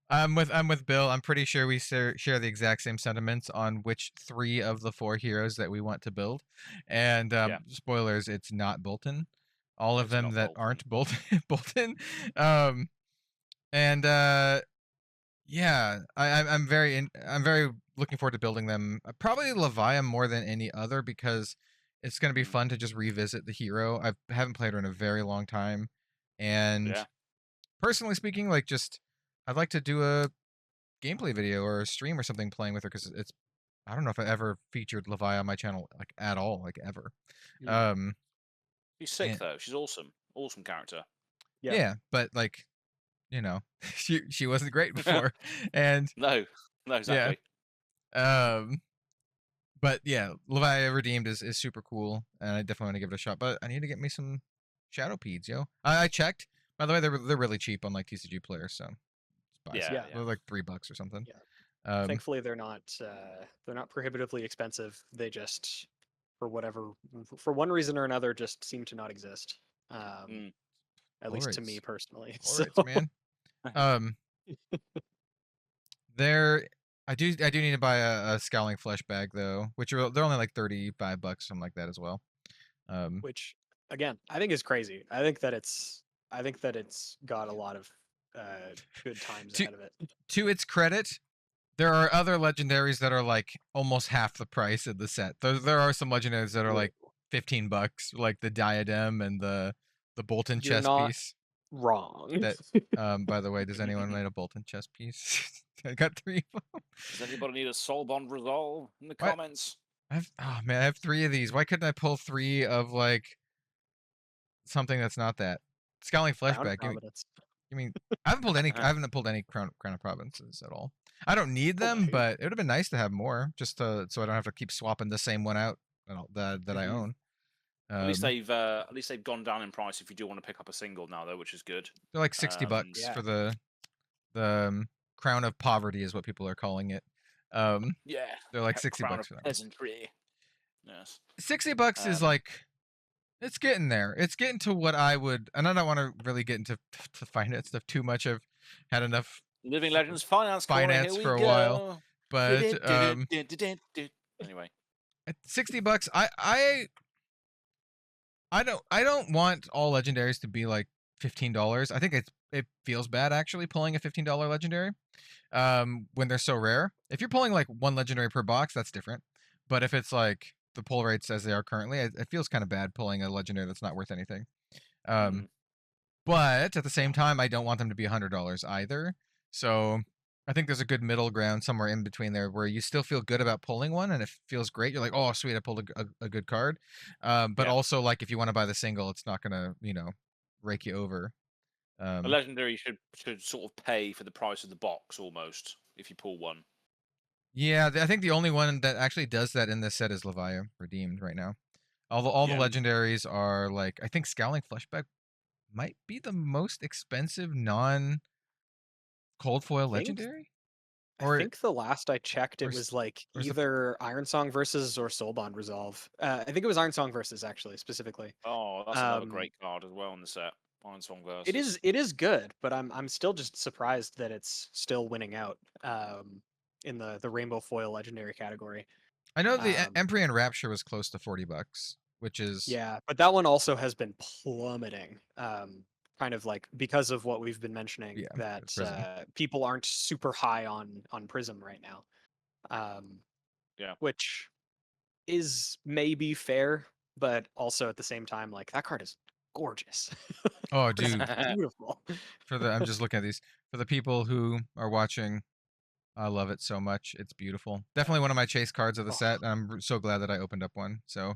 I'm with Bill. I'm pretty sure we share the exact same sentiments on which 3 of the 4 heroes that we want to build. And spoilers, it's not Bolton. All of them that aren't Bolton. Yeah, I'm very looking forward to building them. Probably Levia more than any other because it's going to be fun to just revisit the hero. I haven't played her in a very long time, and personally speaking, like I'd like to do a gameplay video or a stream or something playing with her because it's I don't know if I ever featured Levia on my channel like at all, like ever. She's sick though. She's awesome. Awesome character. Yeah, but like, you know, she wasn't great before, and no, exactly. Yeah. But yeah, Levia Redeemed is super cool, and I definitely want to give it a shot. But I need to get me some Shadow Peds, yo. I checked. By the way, they're really cheap on like TCG Player, so they're like $3 or something. Yeah. Thankfully, they're not prohibitively expensive. They just, for one reason or another, just seem to not exist. At least to me personally. Pullrates, man. I do need to buy a Scowling Flesh bag though, which they're only like $35, something like that as well. Which again, I think is crazy. I think that it's got a lot of good times ahead of it. To its credit, there are other legendaries that are like almost half the price of the set. There are some legendaries that are like $15, like the diadem and the Bolton chess piece. Wrong. That by the way, does anyone need a Bolton chess piece? I got 3 of them. Does anybody need a soul bond resolve in the comments? I have 3 of these. Why couldn't I pull 3 of like something that's not that? Scowling Fleshback. You mean I haven't pulled any Crown of Provinces at all. I don't need them, but it would have been nice to have more, just so I don't have to keep swapping the same one out that I own. At least they've gone down in price if you do want to pick up a single now though, which is good. They're like $60 for the Crown of Poverty is what people are calling it. They're like $60 for that. Peasantry. Yes. $60 is like, it's getting there. It's getting to what I would, and I don't want to really get into finance stuff too much. I've had enough Living Legends finance for a while, but anyway, at $60, I don't want all legendaries to be like $15. I think it feels bad actually pulling a $15 legendary when they're so rare. If you're pulling like 1 legendary per box, that's different. But if it's like the pull rates as they are currently, it feels kind of bad pulling a legendary that's not worth anything. But at the same time, I don't want them to be $100 either. So I think there's a good middle ground somewhere in between there where you still feel good about pulling one and it feels great. You're like, oh, sweet, I pulled a good card. But also, like, if you want to buy the single, it's not going to, rake you over. A legendary should sort of pay for the price of the box almost if you pull one. Yeah, I think the only one that actually does that in this set is Levia Redeemed right now. All the legendaries are like, I think Scowling Fleshback might be the most expensive non cold foil think legendary. I think the last I checked, or it s- was like or is the either Iron Song versus or Soulbond Resolve. I think it was Iron Song versus actually, specifically. Oh, that's another Um, great card as well in the set. Iron Song it versus. is good, but I'm still just surprised that it's still winning out in the Rainbow Foil Legendary category. I know the Um, Empyrean Rapture was close to $40, which is yeah, but that one also has been plummeting. Kind of like because of what we've been mentioning yeah, that Prism. people aren't super high on Prism right now. Um, Yeah. which is maybe fair, but also at the same time, like that card is gorgeous. Oh, It's dude. beautiful. I'm just looking at these for the people who are watching. I love it so much. It's beautiful. Definitely one of my chase cards of the Oh, set. I'm so glad that I opened up one. So,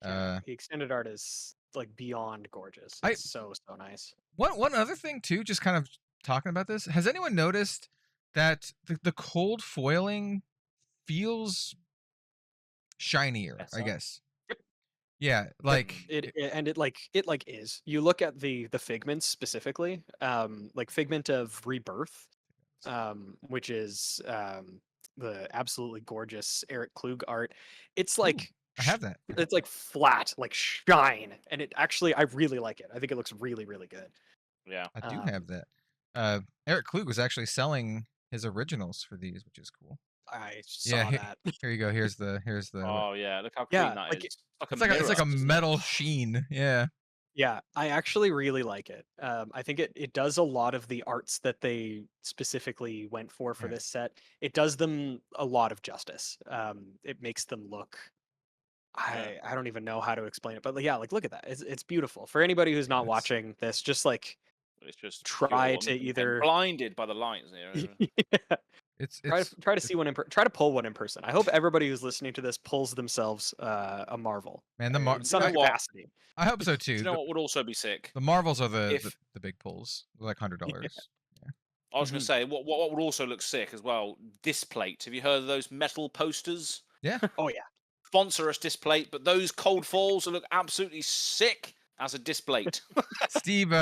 yeah, the extended art is like beyond gorgeous. I It's so nice. one other thing too, just kind of talking about this. Has anyone noticed that the cold foiling feels shinier? I Better. guess. Yeah, Yep. like It is. You look at the figments specifically, like Figment of Rebirth, which is the absolutely gorgeous Eric Klug art. It's ooh, like I have that. it's like flat, like shine, and it actually I really like it. I think it looks really really good. Yeah. I do Um, have that. Eric Klug was actually selling his originals for these, which is cool. I Yeah, saw that. here you go. Here's the. Oh yeah. Look how clean Yeah, that like is. Like a It's like mirror, a isn't it? metal sheen. Yeah. yeah, I actually really like it. I think it does a lot of the arts that they specifically went for Yeah. this set. It does them a lot of justice. It makes them look. Yeah. I don't even know how to explain it, but yeah, like look at that. It's beautiful. For anybody who's not It's watching this, just like It's just try pure. to I'm either blinded by the lights here. yeah, it's try to see one try to pull one in person. I hope everybody who's listening to this pulls themselves a Marvel man. in You some know what? capacity. I hope so Do too. you know what would also be sick? The Marvels are If the big pulls, like $100. I was going Mhm. to say, what would also look sick as well? Displate. Have you heard of those metal posters? Yeah. Oh yeah. Sponsor us, Displate. But those cold falls will look absolutely sick as a Displate. Steve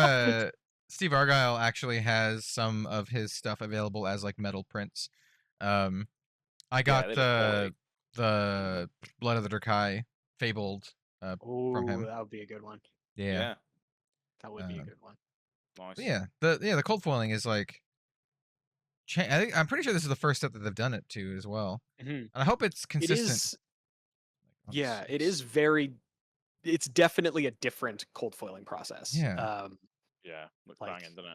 Steve Argyle actually has some of his stuff available as like metal prints. I Yeah, got they look quality. the Blood of the Drakai fabled from Oh, him. that would be a good one. Yeah. Yeah, That would be a Um, good one. nice. but yeah, the cold foiling is like I'm pretty sure this is the first set that they've done it to as well. Mhm. And I hope it's It consistent. is. Oh, Yeah, it s- is very. It's definitely a different cold foiling process. Yeah. Yeah, looks Like banging, doesn't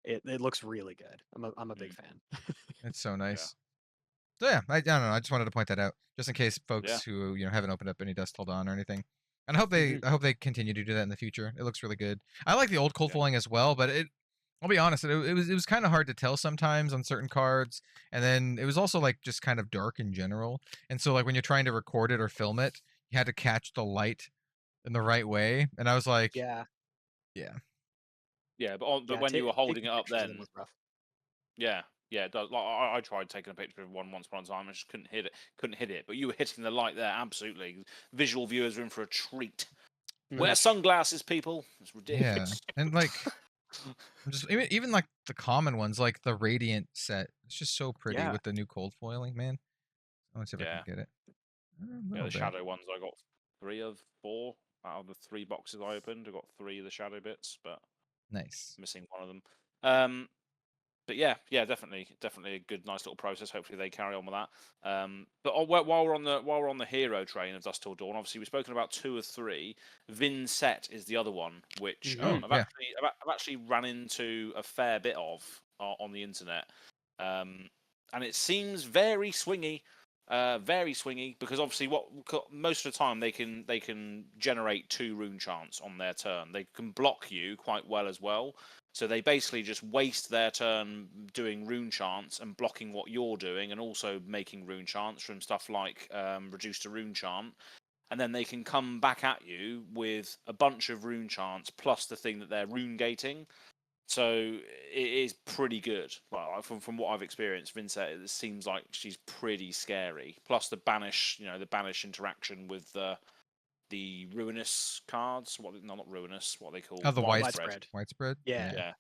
it? it looks really good. I'm a big Mm. fan. It's so Yeah. nice. So yeah, I don't know. I just wanted to point that out, just in case folks Yeah. who haven't opened up any Dust Till Dawn or anything. And Mhm. I hope they continue to do that in the future. It looks really good. I like the old cold Yeah. foiling as well, but I'll be honest, it was kind of hard to tell sometimes on certain cards, and then it was also like just kind of dark in general. And so like when you're trying to record it or film it, you had to catch the light in the right way. And I was like, Yeah. yeah, Yeah, but Yeah. when you were holding Taking it up, pictures of them then was rough. yeah, it does. Like, I tried taking a picture of one once upon a time. I just couldn't hit it. Couldn't hit it. But you were hitting the light there. Absolutely. Visual viewers are in for a treat. Wear Mhm. sunglasses, people. It's yeah, ridiculous. and like just even like the common ones, like the Radiant set. It's just so pretty Yeah. with the new cold foiling, man. Let's see if I Yeah. can get it. A Yeah, little the bit. shadow ones. I got 3 of 4 out of the 3 boxes I opened. I got 3 of the shadow bits, but Nice. missing one of them. But yeah, definitely a good, nice little process. Hopefully they carry on with that. But while we're on the hero train of Dust Till Dawn, obviously we've spoken about 2 or 3. Vin Set is the other one, which Oh, I've yeah. actually ran into a fair bit of on the internet, and it seems very swingy. Very swingy because obviously most of the time they can generate 2 rune chants on their turn. They can block you quite well as well. So they basically just waste their turn doing rune chants and blocking what you're doing, and also making rune chants from stuff like reduce to rune chant, and then they can come back at you with a bunch of rune chants plus the thing that they're rune gating. So it is pretty good. Well, from what I've experienced, Vincent, it seems like she's pretty scary. Plus the banish, the banish interaction with the ruinous cards. Not ruinous. What are they called? Oh, the widespread. Widespread. Yeah. Yeah.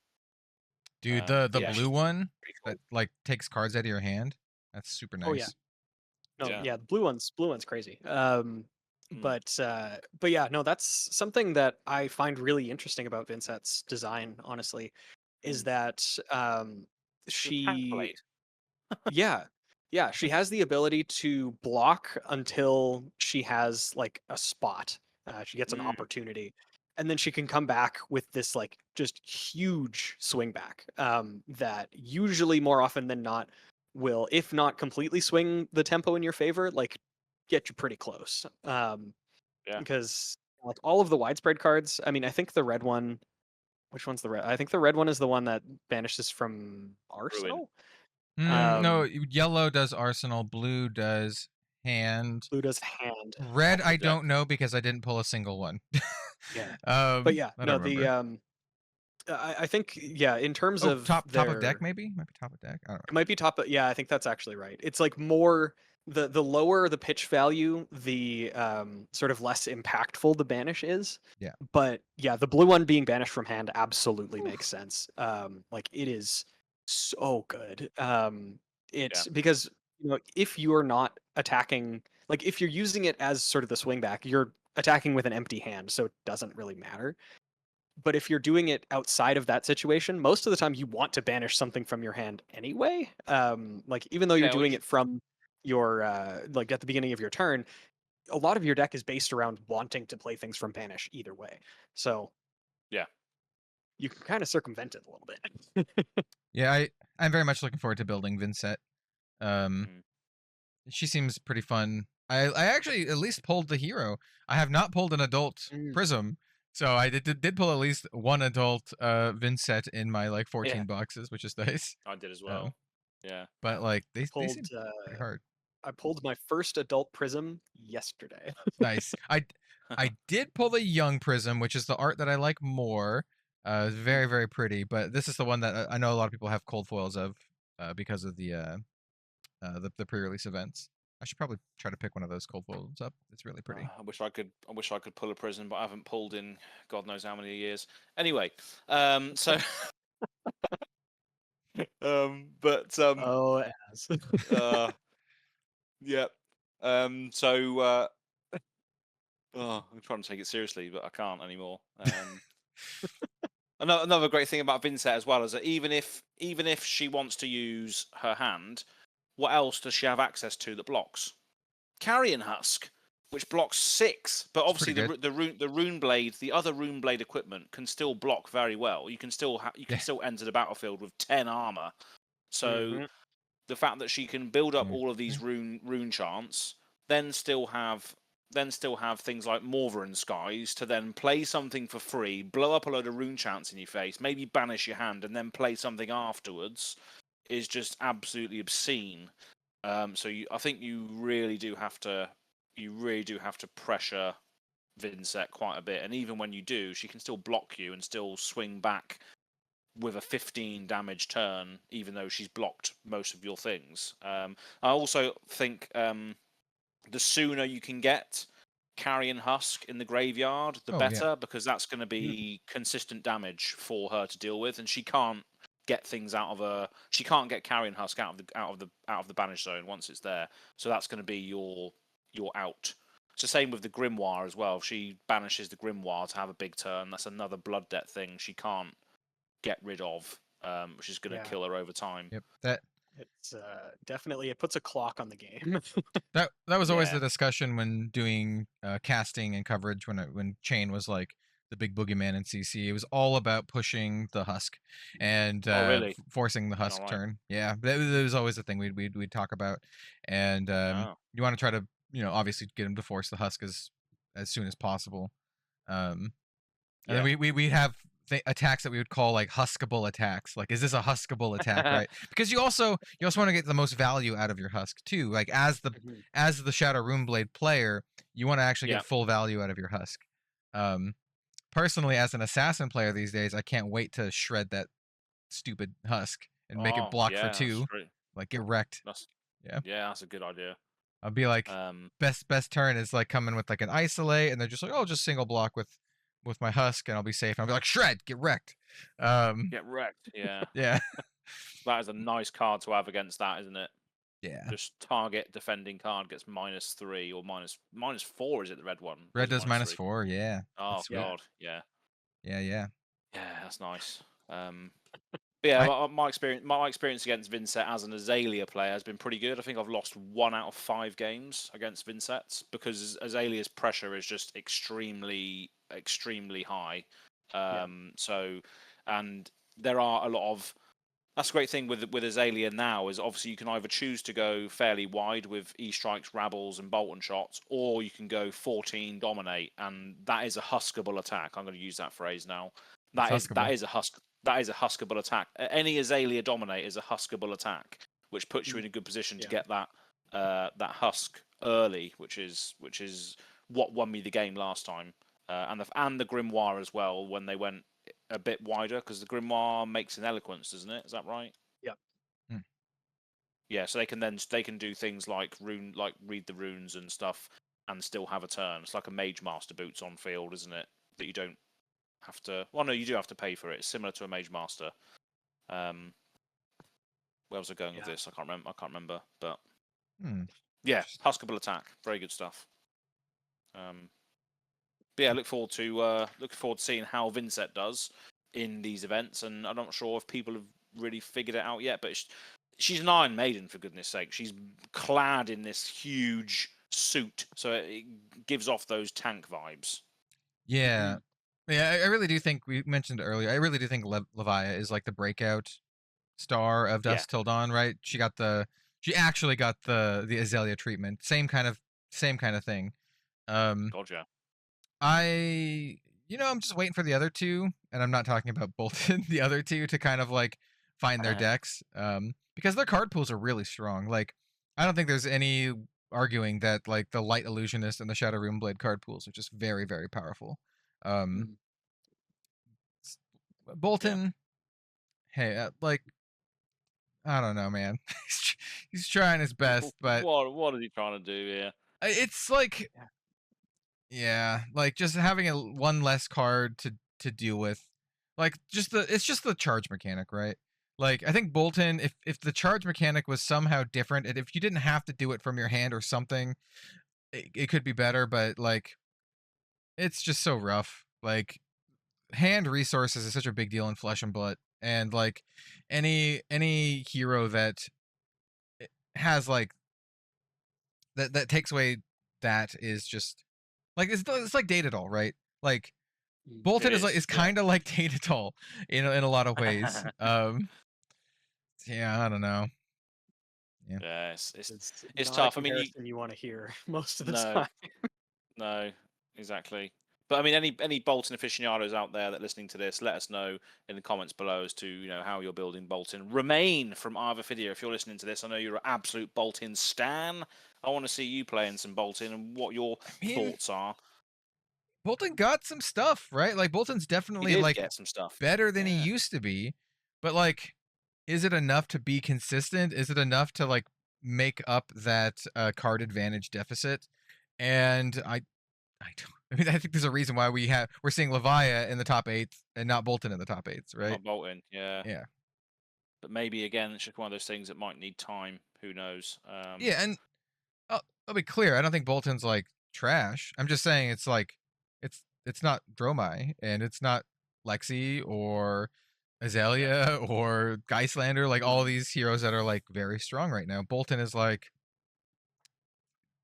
Dude, the yeah, blue one Pretty cool. that like takes cards out of your hand. That's super nice. Oh yeah. No, Yeah. yeah, the blue one's crazy. But yeah, no, that's something that I find really interesting about Vincett's design, honestly, is that she yeah. Yeah, she has the ability to block until she has like a spot. She gets an opportunity. And then she can come back with this like just huge swing back that usually more often than not will, if not completely swing the tempo in your favor, like get you pretty close. Yeah. Because like all of the widespread cards, I mean, I think the red one, which one's the red? I think the red one is the one that banishes from Arsenal. No, yellow does Arsenal, blue does hand. Blue does hand. Red, I don't know because I didn't pull a single one. Yeah. But yeah, I no, don't remember. I think yeah, in terms of top of deck maybe might be top of deck. I don't know. It might be top of, yeah, I think that's actually right. It's like more the lower the pitch value, the sort of less impactful the banish is. Yeah. But yeah, the blue one being banished from hand absolutely makes sense. Like it is so good. It's because if you're not attacking, like if you're using it as sort of the swing back, you're attacking with an empty hand, so it doesn't really matter. But if you're doing it outside of that situation, most of the time you want to banish something from your hand anyway. Like even though you're doing it from your like at the beginning of your turn, a lot of your deck is based around wanting to play things from banish either way. So yeah, you can kind of circumvent it a little bit. Yeah, I'm very much looking forward to building Vincett. She seems pretty fun. I actually at least pulled the hero. I have not pulled an adult Prism. So I did pull at least one adult Vincett in my like 14 boxes, which is nice. I did as well. Yeah. But like they seem pretty hard. I pulled my first adult Prism yesterday. Nice. I did pull the young Prism, which is the art that I like more. Very, very pretty. But this is the one that I know a lot of people have cold foils of because of the pre-release events. I should probably try to pick one of those cold foils up. It's really pretty. I wish I could pull a Prism, but I haven't pulled in God knows how many years. Anyway, so oh, Azz. yeah. I'm trying to take it seriously, but I can't anymore. Another great thing about Vincett as well is that even if she wants to use her hand, what else does she have access to that blocks? Carrion Husk, which blocks 6, but obviously the rune blade, the other rune blade equipment can still block very well. You can still still enter the battlefield with 10 armor. So the fact that she can build up all of these rune chants, then still have things like Mervyn Skies to then play something for free, blow up a load of rune chants in your face, maybe banish your hand, and then play something afterwards, is just absolutely obscene. So I think you really do have to pressure Vincett quite a bit, and even when you do, she can still block you and still swing back with a 15 damage turn, even though she's blocked most of your things. I also think the sooner you can get Carrion Husk in the graveyard, the better, because that's going to be consistent damage for her to deal with, and she can't get things out of her. She can't get Carrion Husk out of the banish zone once it's there. So that's going to be your out. It's the same with the Grimoire as well. If she banishes the Grimoire to have a big turn, that's another blood debt thing she can't get rid of, which is going to kill her over time. Yep. It's definitely, it puts a clock on the game. that was always the discussion when doing casting and coverage when Chain was like the big boogeyman in CC. It was all about pushing the Husk and forcing the Husk turn. Yeah, that was always the thing we'd talk about. And you want to try to obviously get him to force the Husk as soon as possible. And then we have attacks that we would call like huskable attacks. Like, is this a huskable attack, right? Because you also want to get the most value out of your Husk too. Like as the Shadow Runeblade player, you want to actually get full value out of your Husk. Personally, as an assassin player these days, I can't wait to shred that stupid Husk and make it block for 2. Like get wrecked. That's a good idea. I'll be like, Um, best turn is like coming with like an isolate, and they're just like, oh, just single block with my husk, and I'll be safe. And I'll be like, shred, get wrecked. get wrecked. Yeah, Yeah, that is a nice card to have against that, isn't it? yeah. Just target defending card gets -3 or -4. Is it the red one? Or Red is it does -3? -4. Yeah. Oh That's sweet. God, yeah, Yeah. yeah, that's nice. But yeah, I my experience against Vincent as an Azalea player has been pretty good. I think I've lost 1 out of 5 games against Vincent because Azalea's pressure is just extremely high. So, and there are a lot of. That's the great thing with Azalea now is obviously you can either choose to go fairly wide with E-strikes, Rabbles, and Bolton shots, or you can go 14 dominate, and that is a huskable attack. I'm going to use that phrase now. That is a huskable attack. Any Azalea dominate is a huskable attack, which puts you in a good position to get that that husk early, which is what won me the game last time. And the Grimoire as well when they went a bit wider, because the Grimoire makes an eloquence, doesn't it? Is that right? Yep. Yeah, so they can do things like read the runes and stuff, and still have a turn. It's like a Mage Master boots on field, isn't it? That you don't have to. Well, no, you do have to pay for it. It's similar to a Mage Master. Where was I going with this? I can't remember. But yeah, huskable attack, very good stuff. But yeah, look forward to seeing how Vincent does in these events, and I'm not sure if people have really figured it out yet. But she's an Iron Maiden, for goodness sake. She's clad in this huge suit, so it gives off those tank vibes. Yeah. Yeah, I really do think, we mentioned earlier, I really do think Levia is like the breakout star of Dusk Till Dawn, right? She actually got the Azalea treatment. Same kind of thing. Gotcha. I'm just waiting for the other two, and I'm not talking about Bolton, the other two to kind of like find their decks. Because their card pools are really strong. Like, I don't think there's any arguing that like the Light Illusionist and the Shadow Runeblade card pools are just very, very powerful. Bolton, hey, like, I don't know, man. He's trying his best, but what is he trying to do here? It's like, yeah, like just having one less card to deal with, like it's just the charge mechanic, right? Like, I think Bolton, if the charge mechanic was somehow different, and if you didn't have to do it from your hand or something, it could be better. But like, it's just so rough. Like, hand resources is such a big deal in Flesh and Blood, and like any hero that has like that takes away, that is just like, it's like Datadol, right? Like, Bolton is kind of like Datadol in a lot of ways. Yeah, I don't know. Yeah, it's not tough. A I mean, you want to hear most of the time. No, exactly. But I mean, any Bolton aficionados out there that are listening to this, let us know in the comments below as to how you're building Bolton. Remain from Arvafidia, if you're listening to this, I know you're an absolute Bolton stan. I want to see you playing some Bolton and what your thoughts are. Bolton got some stuff, right? Like, Bolton's definitely like get some stuff better than he used to be, but like, is it enough to be consistent? Is it enough to like make up that card advantage deficit? And I think there's a reason why we're seeing Levia in the top 8 and not Bolton in the top 8s, right? Not Bolton, yeah. Yeah. But maybe again, it's just one of those things that might need time. Who knows? Yeah, and I'll be clear. I don't think Bolton's like trash. I'm just saying it's like it's not Dromai, and it's not Lexi or Azalea or Geislander, like all these heroes that are like very strong right now. Bolton is like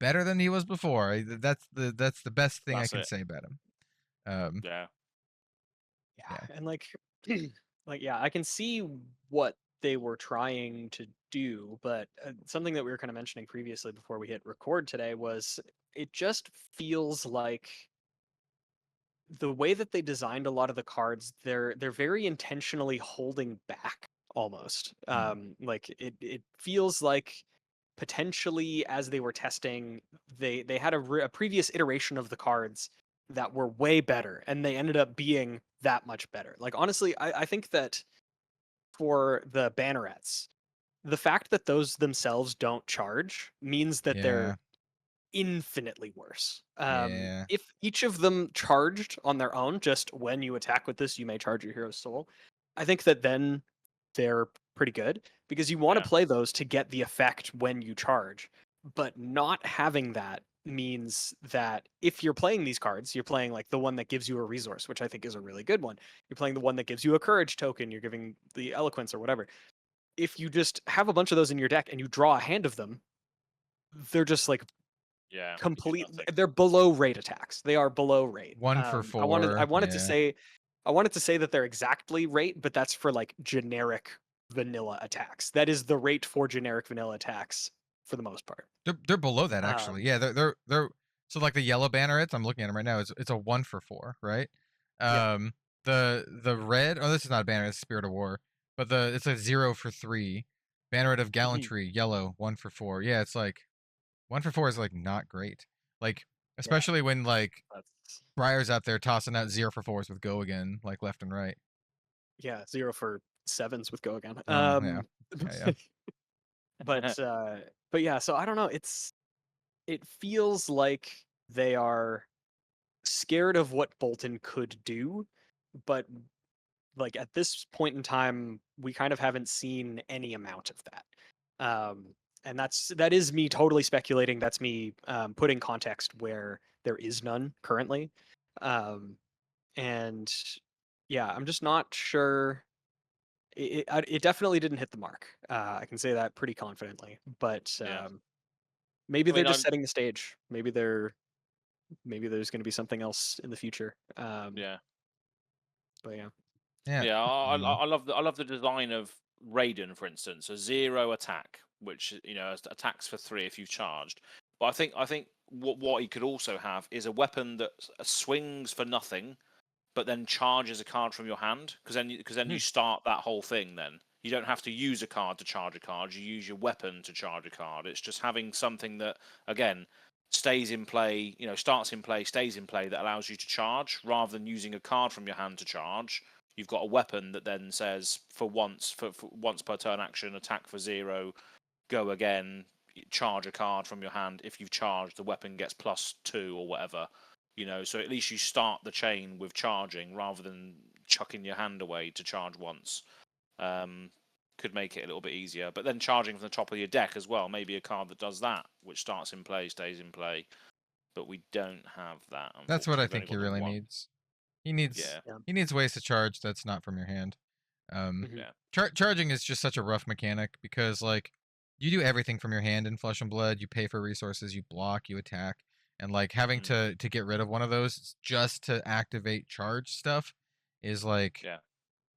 better than he was before. That's the best thing I can say about him. Yeah, and like I can see what they were trying to do, but something that we were kind of mentioning previously before we hit record today was, it just feels like the way that they designed a lot of the cards, they're very intentionally holding back almost. Like it feels like potentially, as they were testing, they had a previous iteration of the cards that were way better, and they ended up being that much better. Like, honestly, I think that for the bannerets, the fact that those themselves don't charge means that they're infinitely worse. Yeah. If each of them charged on their own, just when you attack with this, you may charge your hero's soul. I think that then they're pretty good because you want to Yeah. play those to get the effect when you charge. But not having that means that if you're playing these cards, you're playing like the one that gives you a resource, which I think is a really good one. You're playing the one that gives you a courage token, you're giving the eloquence or whatever. If you just have a bunch of those in your deck and you draw a hand of them, they're just like Yeah. complete. nothing. They're below rate attacks. They are below rate. 1 for I wanted 4. I wanted to yeah. say I wanted to say that they're exactly rate, but that's for like generic vanilla attacks. That is the rate for generic vanilla attacks for the most part. They're below that actually. Yeah, they're so like the yellow banneret, I'm looking at them right now. It's a 1 for 4, right? Yeah. The red. Oh, this is not a banneret. It's Spirit of War, but it's a 0 for 3. Banneret of Gallantry, yellow, 1 for 4. Yeah, it's like 1 for 4 is like not great. Like especially when like That's Briar's out there tossing out 0 for 4s with go again, like left and right. yeah, 0 for 7s with go again. Yeah. Yeah. But yeah, so I don't know. It feels like they are scared of what Bolton could do, but like at this point in time, we kind of haven't seen any amount of that. And that is me totally speculating. That's me putting context where there is none currently. And yeah, I'm just not sure. It definitely didn't hit the mark. I can say that pretty confidently. But Yeah. maybe I they're mean, just setting the stage. Maybe there's going to be something else in the future. Yeah. But yeah. Yeah. Yeah, I love the design of Raiden, for instance, a 0 attack, which attacks for 3 if you've charged. But I think what he could also have is a weapon that swings for nothing, but then charges a card from your hand, because then you start that whole thing. Then you don't have to use a card to charge a card. You use your weapon to charge a card. It's just having something that again stays in play, starts in play, stays in play, that allows you to charge rather than using a card from your hand to charge. You've got a weapon that then says for once per turn action, attack for 0, go again, charge a card from your hand. If you've charged, the weapon gets +2 or whatever. So at least you start the chain with charging rather than chucking your hand away to charge once. Could make it a little bit easier. But then charging from the top of your deck as well, maybe a card that does that, which starts in play, stays in play. But we don't have that. That's what I Unfortunately. think he really needs. He needs Yeah. he needs ways to charge that's not from your hand. Yeah. Charging is just such a rough mechanic because like you do everything from your hand in Flesh and Blood. You pay for resources, you block, you attack, and like having to get rid of one of those just to activate charge stuff is like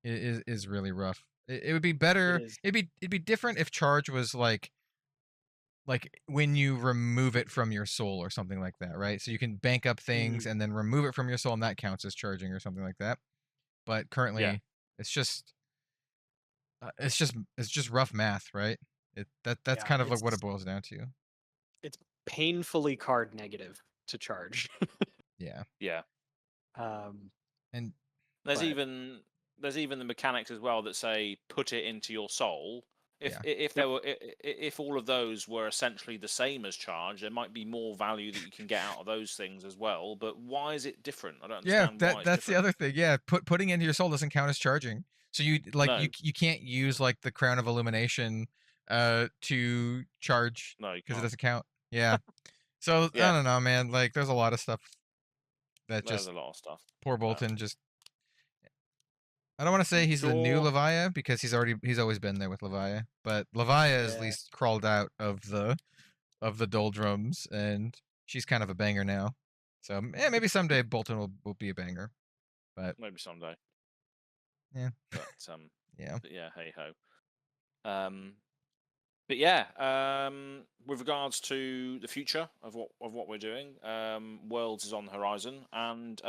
is really rough. It would be better. It'd be different if charge was like when you remove it from your soul or something like that, right? So you can bank up things and then remove it from your soul, and that counts as charging or something like that. But currently, it's just rough math, right? That's kind of like what it boils down to. It's painfully card negative to charge. Yeah. Yeah. And there's even the mechanics as well that say put it into your soul. If all of those were essentially the same as charge, there might be more value that you can get out of those things as well. But why is it different? I don't understand. Yeah, that's the other thing. Yeah, putting into your soul doesn't count as charging. So you you can't use like the Crown of Illumination to charge because it doesn't count. Yeah. So I don't know, man. Like there's a lot of stuff that there's a lot of stuff. Poor Bolton just. I don't want to say he's the new Levia because he's always been there with Levia, but Levia has at least crawled out of the doldrums, and she's kind of a banger now. So maybe someday Bolton will be a banger, but maybe someday. Yeah. But yeah. But yeah. Hey ho. But yeah. With regards to the future of what we're doing, Worlds is on the horizon, and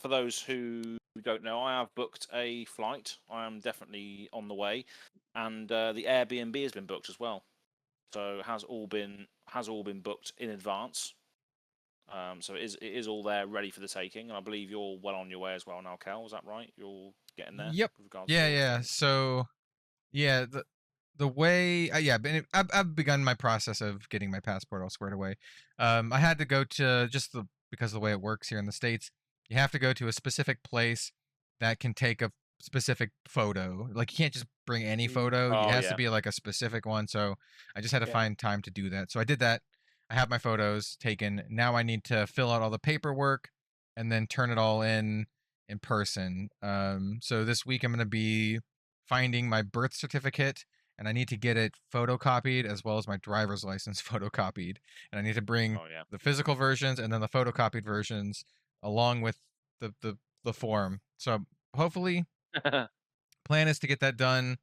for those who don't know, I have booked a flight. I am definitely on the way, and the Airbnb has been booked as well. So it has all been booked in advance. So it is all there, ready for the taking, and I believe you're well on your way as well now, Cal. Is that right? You're getting there. Yep. Yeah. So yeah, the way, yeah, I've begun my process of getting my passport all squared away. I had to go to because of the way it works here in the States, you have to go to a specific place that can take a specific photo. Like you can't just bring any photo. It Oh has to yeah. be like a specific one. So I just had to Yeah. find time to do that. So I did that. I have my photos taken. Now I need to fill out all the paperwork and then turn it all in person. So this week I'm going to be finding my birth certificate, and I need to get it photocopied as well as my driver's license photocopied. And I need to bring Oh the physical versions and then the photocopied versions along with the form. So hopefully, yeah. plan is to get that done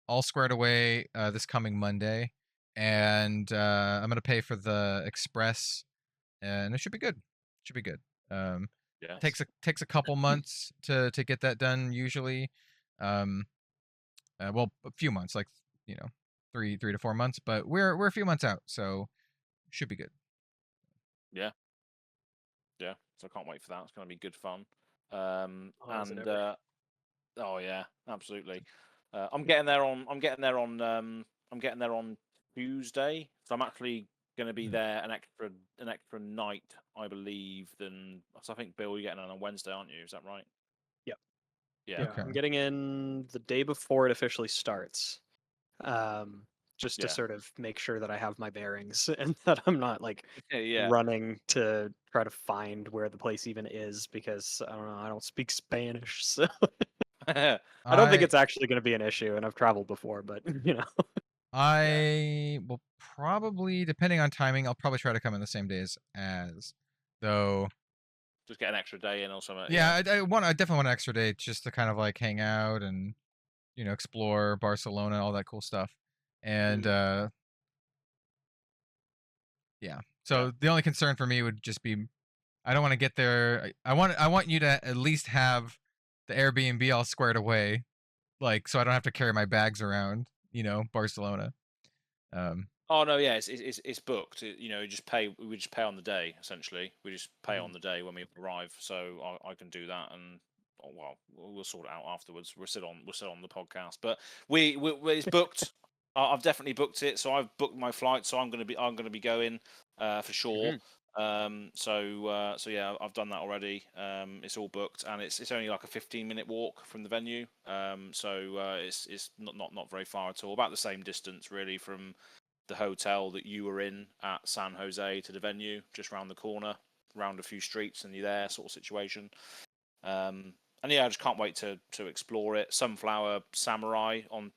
all squared away this coming Monday, and I'm gonna pay for the express, and it should be good. Should be good. Um, Yes. takes a couple months to get that done usually. Um, well, a few months, like you know, 3 to 4 months, but we're a few months out, so should be good. Yeah. Yeah. So I can't wait for that. It's going to be good fun. Oh, is it And ever? oh yeah, absolutely. I'm getting there on. I'm getting there on. I'm getting there on Tuesday. So I'm actually going to be there an extra night, I believe. Than so I think Bill, you're getting on Wednesday, aren't you? Is that right? Yep. Yeah. Yeah, Okay. I'm getting in the day before it officially starts. Just to Yeah. sort of make sure that I have my bearings and that I'm not like Yeah. running to try to find where the place even is because I don't know, I don't speak Spanish, so Yeah. I don't think I it's actually going to be an issue, and I've traveled before, but you know. I will probably, depending on timing, I'll probably try to come in the same days as, though. Just get an extra day in or something. Yeah, I definitely want an extra day just to kind of like hang out and explore Barcelona, all that cool stuff, and Mm. yeah. Yeah. So the only concern for me would just be I don't want to get there. I want you to at least have the Airbnb all squared away, like so I don't have to carry my bags around, Barcelona. Um, Oh no, yeah, it's booked. You just pay. We just pay on the day. Essentially, we just pay on Mhm. the day when we arrive. So I can do that, and well, we'll sort it out afterwards. We'll sit on the podcast, but it's booked. I've definitely booked it. So I've booked my flight. So I'm gonna be going for sure. Mhm. So yeah, I've done that already. It's all booked, and it's only like a 15-minute walk from the venue. It's not very far at all. About the same distance really from the hotel that you were in at San Jose to the venue, just round the corner, round a few streets, and you're there, sort of situation. And yeah, I just can't wait to explore it. Sunflower Samurai on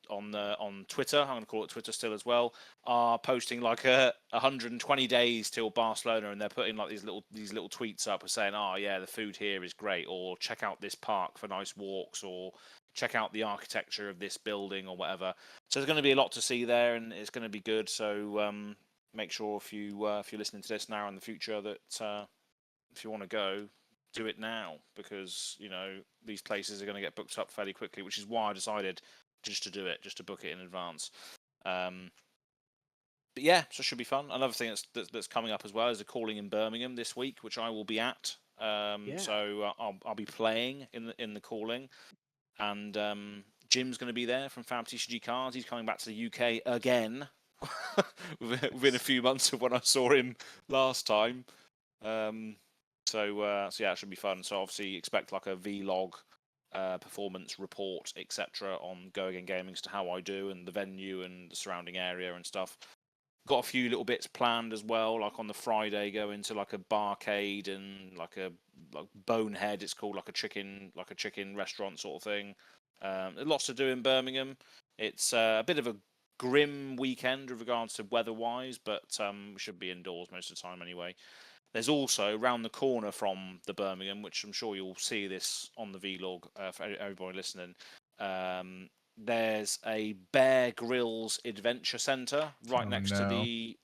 Twitter, I'm going to call it Twitter still as well, are posting like 120 days till Barcelona, and they're putting like these little tweets up saying, "Oh yeah, the food here is great," or "Check out this park for nice walks," or "Check out the architecture of this building," or whatever. So there's going to be a lot to see there, and it's going to be good. So make sure if you're listening to this now or in the future that if you want to go, do it now, because these places are going to get booked up fairly quickly, which is why I decided just to do it, just to book it in advance. But yeah, so it should be fun. Another thing that's coming up as well is a calling in Birmingham this week, which I will be at. Yeah. So I'll be playing in the calling, and Jim's going to be there from FAB TCG Cards. He's coming back to the UK again within a few months of when I saw him last time. So yeah, it should be fun. So obviously expect like a vlog, performance report, etc. on Go Again Gaming as to how I do and the venue and the surrounding area and stuff. Got a few little bits planned as well, like on the Friday go into like a barcade and like Bonehead. It's called like a chicken restaurant sort of thing. Lots to do in Birmingham. It's a bit of a grim weekend with regards to weather-wise, but we should be indoors most of the time anyway. There's also round the corner from the Birmingham, which I'm sure you'll see this on the vlog for everybody listening. There's a Bear Grylls Adventure Centre right Oh, next to no. the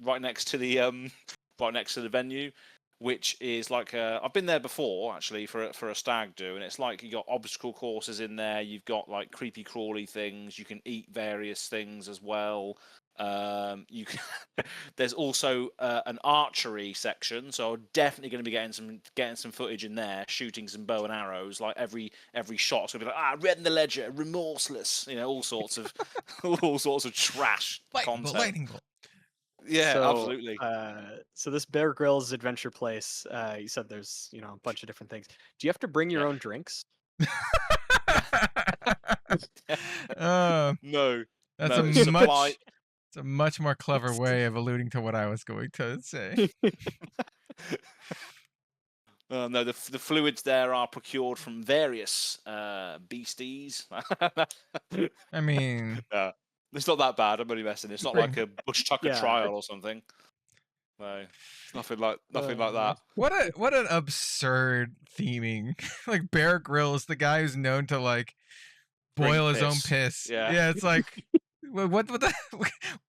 right next to the venue, which is like I've been there before actually for a stag do, and it's like you got obstacle courses in there. You've got like creepy crawly things. You can eat various things as well. You there's also an archery section, so I'm definitely going to be getting some footage in there, shooting some bow and arrows. Like every shot's going to be like, read in the ledger, remorseless, all sorts of all sorts of trash content. Lightning bolt. Yeah, So, absolutely. So this Bear Grylls adventure place, you said there's a bunch of different things. Do you have to bring your own drinks? No, that's no, it's supply. It's a much more clever way of alluding to what I was going to say. No, the fluids there are procured from various beasties. I mean, it's not that bad. I'm only messing. It's not like a bush tucker trial or something. No, nothing like that. What an absurd theming! Like Bear Grylls, the guy who's known to like boil his own piss. Yeah, it's like what the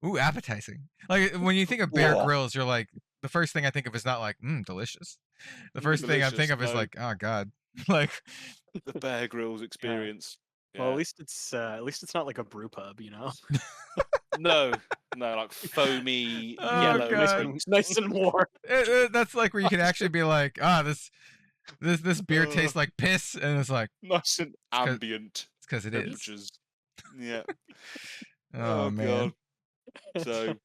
ooh, appetizing. Like when you think of Bear Grylls, you're like, the first thing I think of is not like delicious. The first thing I think of is like, oh god, like the Bear Grylls experience. Well, at least it's not like a brew pub, No, like foamy Oh, yellow, nice and warm. That's like where you can actually be like, this beer tastes like piss, and it's like nice and ambient. It's because it is. Yeah. Oh man. God.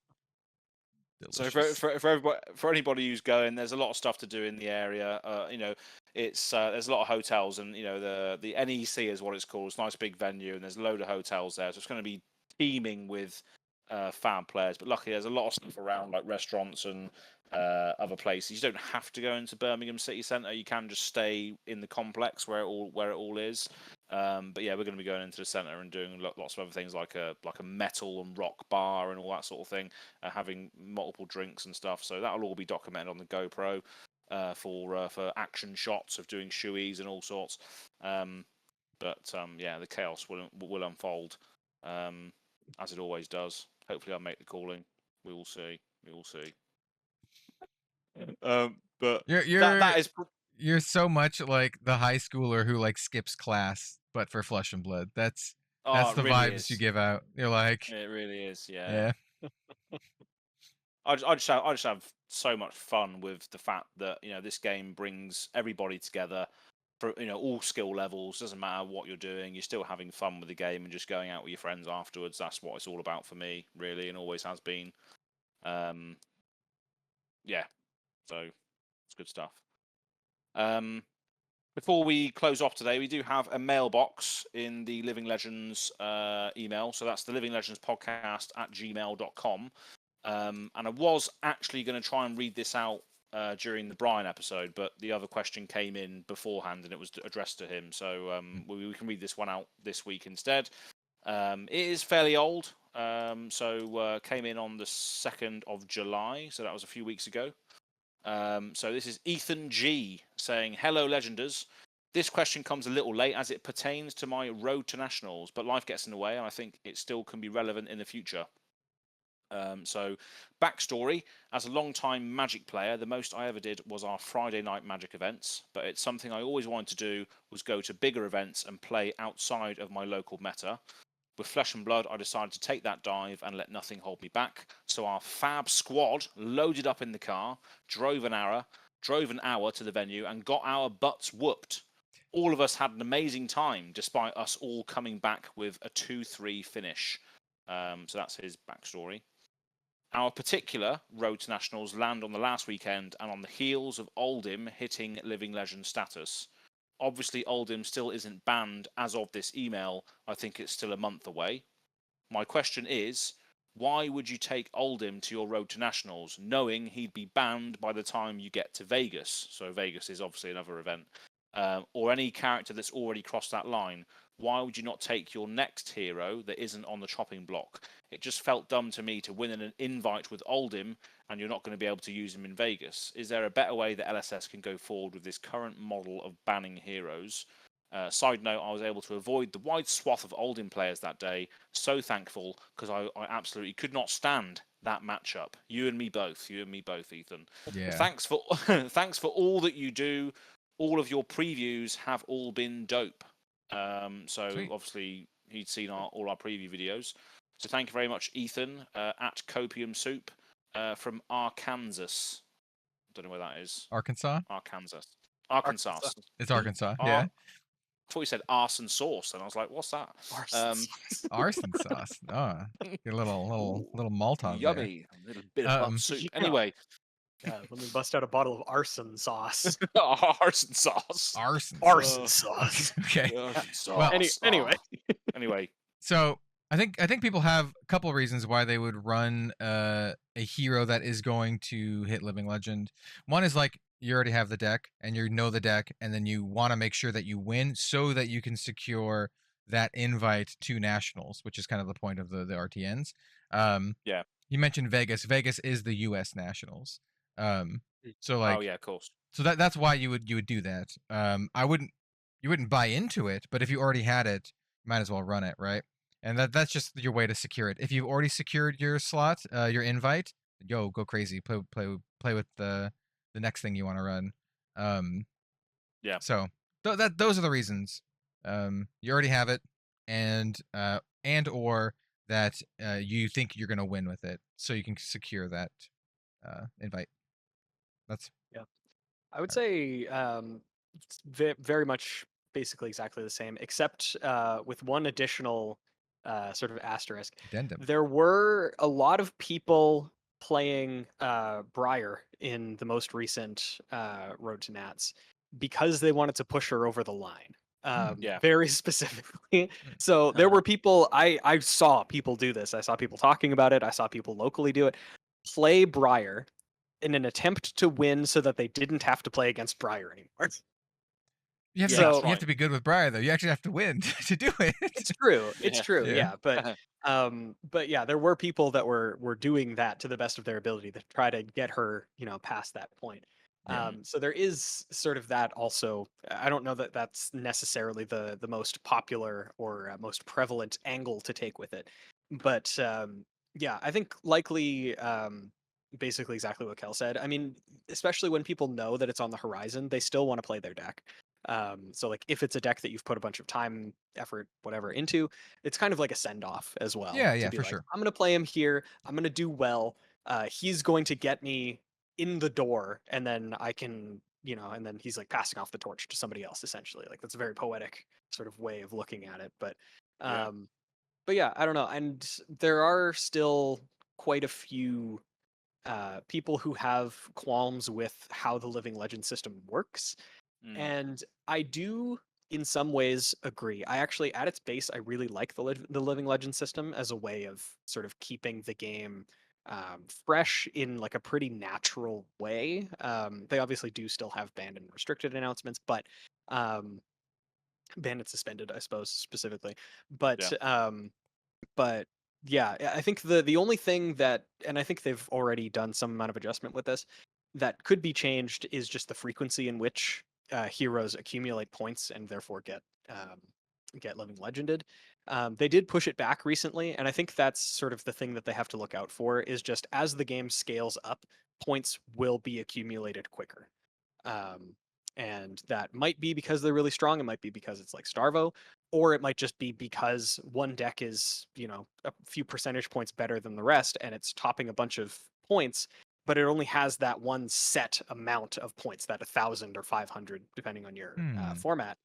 For anybody who's going, there's a lot of stuff to do in the area. It's there's a lot of hotels, and the NEC is what it's called. It's a nice big venue, and there's a load of hotels there, so it's going to be teeming with FAB players. But luckily, there's a lot of stuff around, like restaurants and other places. You don't have to go into Birmingham city centre. You can just stay in the complex where it all is. But yeah, we're going to be going into the centre and doing lots of other things like a metal and rock bar and all that sort of thing, having multiple drinks and stuff. So that'll all be documented on the GoPro for action shots of doing shoeies and all sorts. Yeah, the chaos will unfold as it always does. Hopefully, I'll make the calling. We will see. But you're so much like the high schooler who like skips class, but for Flesh and Blood. That's the really vibes you give out. You're like, it really is. Yeah. I just have so much fun with the fact that this game brings everybody together for all skill levels. Doesn't matter what you're doing, you're still having fun with the game and just going out with your friends afterwards. That's what it's all about for me, really, and always has been. Yeah, so it's good stuff. Before we close off today, we do have a mailbox in the Living Legends email. So that's the Living Legends podcast at gmail.com. And I was actually going to try and read this out during the Brian episode, but the other question came in beforehand and it was addressed to him. So we can read this one out this week instead. It is fairly old. So came in on the 2nd of July. So that was a few weeks ago. So this is Ethan G saying, "Hello, Legenders. This question comes a little late as it pertains to my road to nationals, but life gets in the way, and I think it still can be relevant in the future. So, backstory: as a long-time Magic player, the most I ever did was our Friday night Magic events. But it's something I always wanted to do was go to bigger events and play outside of my local meta. With Flesh and Blood, I decided to take that dive and let nothing hold me back. So our FAB squad loaded up in the car, drove an hour to the venue, and got our butts whooped. All of us had an amazing time, despite us all coming back with a 2-3 finish." So that's his backstory. Our particular Road to Nationals land on the last weekend and on the heels of Oldhim hitting Living Legend status. Obviously, Oldhim still isn't banned as of this email. I think it's still a month away. My question is, why would you take Oldhim to your Road to Nationals, knowing he'd be banned by the time you get to Vegas? So Vegas is obviously another event. Or any character that's already crossed that line. Why would you not take your next hero that isn't on the chopping block? It just felt dumb to me to win an invite with Oldhim and you're not going to be able to use him in Vegas. Is there a better way that LSS can go forward with this current model of banning heroes? Side note, I was able to avoid the wide swath of Oldhim players that day. So thankful, because I absolutely could not stand that matchup. You and me both, Ethan. Yeah. Thanks for all that you do. All of your previews have all been dope. So Sweet. obviously he'd seen all our preview videos. So thank you very much, Ethan, at Copium Soup from Arkansas. Don't know where that is. Arkansas? Arkansas. It's Arkansas. Ar- Yeah. I thought you said arson sauce, and I was like, "What's that?" Arson sauce. Oh, get a little malt on there. Yummy. A little bit of butt soup. Yeah. Anyway, Let me bust out a bottle of arson sauce. arson sauce. Arson sauce. Okay. Arson sauce. Well, Anyway. So I think people have a couple of reasons why they would run a hero that is going to hit Living Legend. One is like you already have the deck and you know the deck, and then you want to make sure that you win so that you can secure that invite to nationals, which is kind of the point of the RTNs. Yeah. You mentioned Vegas. Vegas is the U.S. nationals. So like, oh yeah, of course. So that's why you would do that. You wouldn't buy into it, but if you already had it, you might as well run it, right? And that's just your way to secure it. If you've already secured your slot, your invite, go crazy. Play with the next thing you want to run. Yeah. So those are the reasons. You already have it, and or that you think you're gonna win with it, so you can secure that invite. That's I would say it's very much basically exactly the same, except with one additional sort of asterisk. addendum. There were a lot of people playing Briar in the most recent Road to Nats because they wanted to push her over the line. Yeah. Very specifically. So there were people, I saw people do this. I saw people talking about it. I saw people locally do it. Play Briar in an attempt to win so that they didn't have to play against Briar anymore. You have, Yeah, you have to be good with Briar, though. You actually have to win to do it. It's true. It's true. Yeah. Yeah. But yeah, there were people that were doing that to the best of their ability to try to get her, past that point. Yeah. So there is sort of that also. I don't know that that's necessarily the most popular or most prevalent angle to take with it, but yeah, I think likely basically exactly what Kel said. I mean, especially when people know that it's on the horizon, they still want to play their deck. So like if it's a deck that you've put a bunch of time, effort, whatever into, it's kind of like a send off as well. Yeah, to yeah, be for like, sure. I'm gonna play him here. I'm gonna do well. He's going to get me in the door, and then I can, and then he's like passing off the torch to somebody else. Essentially, like that's a very poetic sort of way of looking at it. But yeah, I don't know. And there are still quite a few people who have qualms with how the Living Legend system works. And I do, in some ways, agree. I actually, at its base, I really like the Living Legend system as a way of sort of keeping the game fresh in like a pretty natural way. They obviously do still have banned and restricted announcements, but banned and suspended, I suppose, specifically. But yeah, I think the only thing that, and I think they've already done some amount of adjustment with this, that could be changed is just the frequency in which heroes accumulate points and therefore get Living Legended. They did push it back recently, and I think that's sort of the thing that they have to look out for is just as the game scales up, points will be accumulated quicker. And that might be because they're really strong. It might be because it's like Starvo, or it might just be because one deck is, a few percentage points better than the rest, and it's topping a bunch of points, but it only has that one set amount of points, that 1,000 or 500, depending on your format.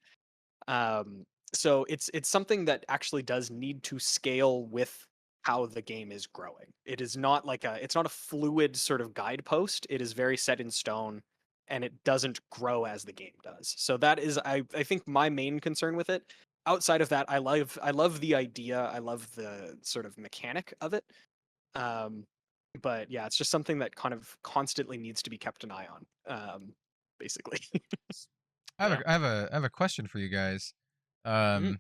So it's something that actually does need to scale with how the game is growing. It is not like it's not a fluid sort of guidepost. It is very set in stone, and it doesn't grow as the game does. So that is, I think, my main concern with it. Outside of that, I love the idea. I love the sort of mechanic of it. But yeah, it's just something that kind of constantly needs to be kept an eye on. Basically. I have a question for you guys. Mhm.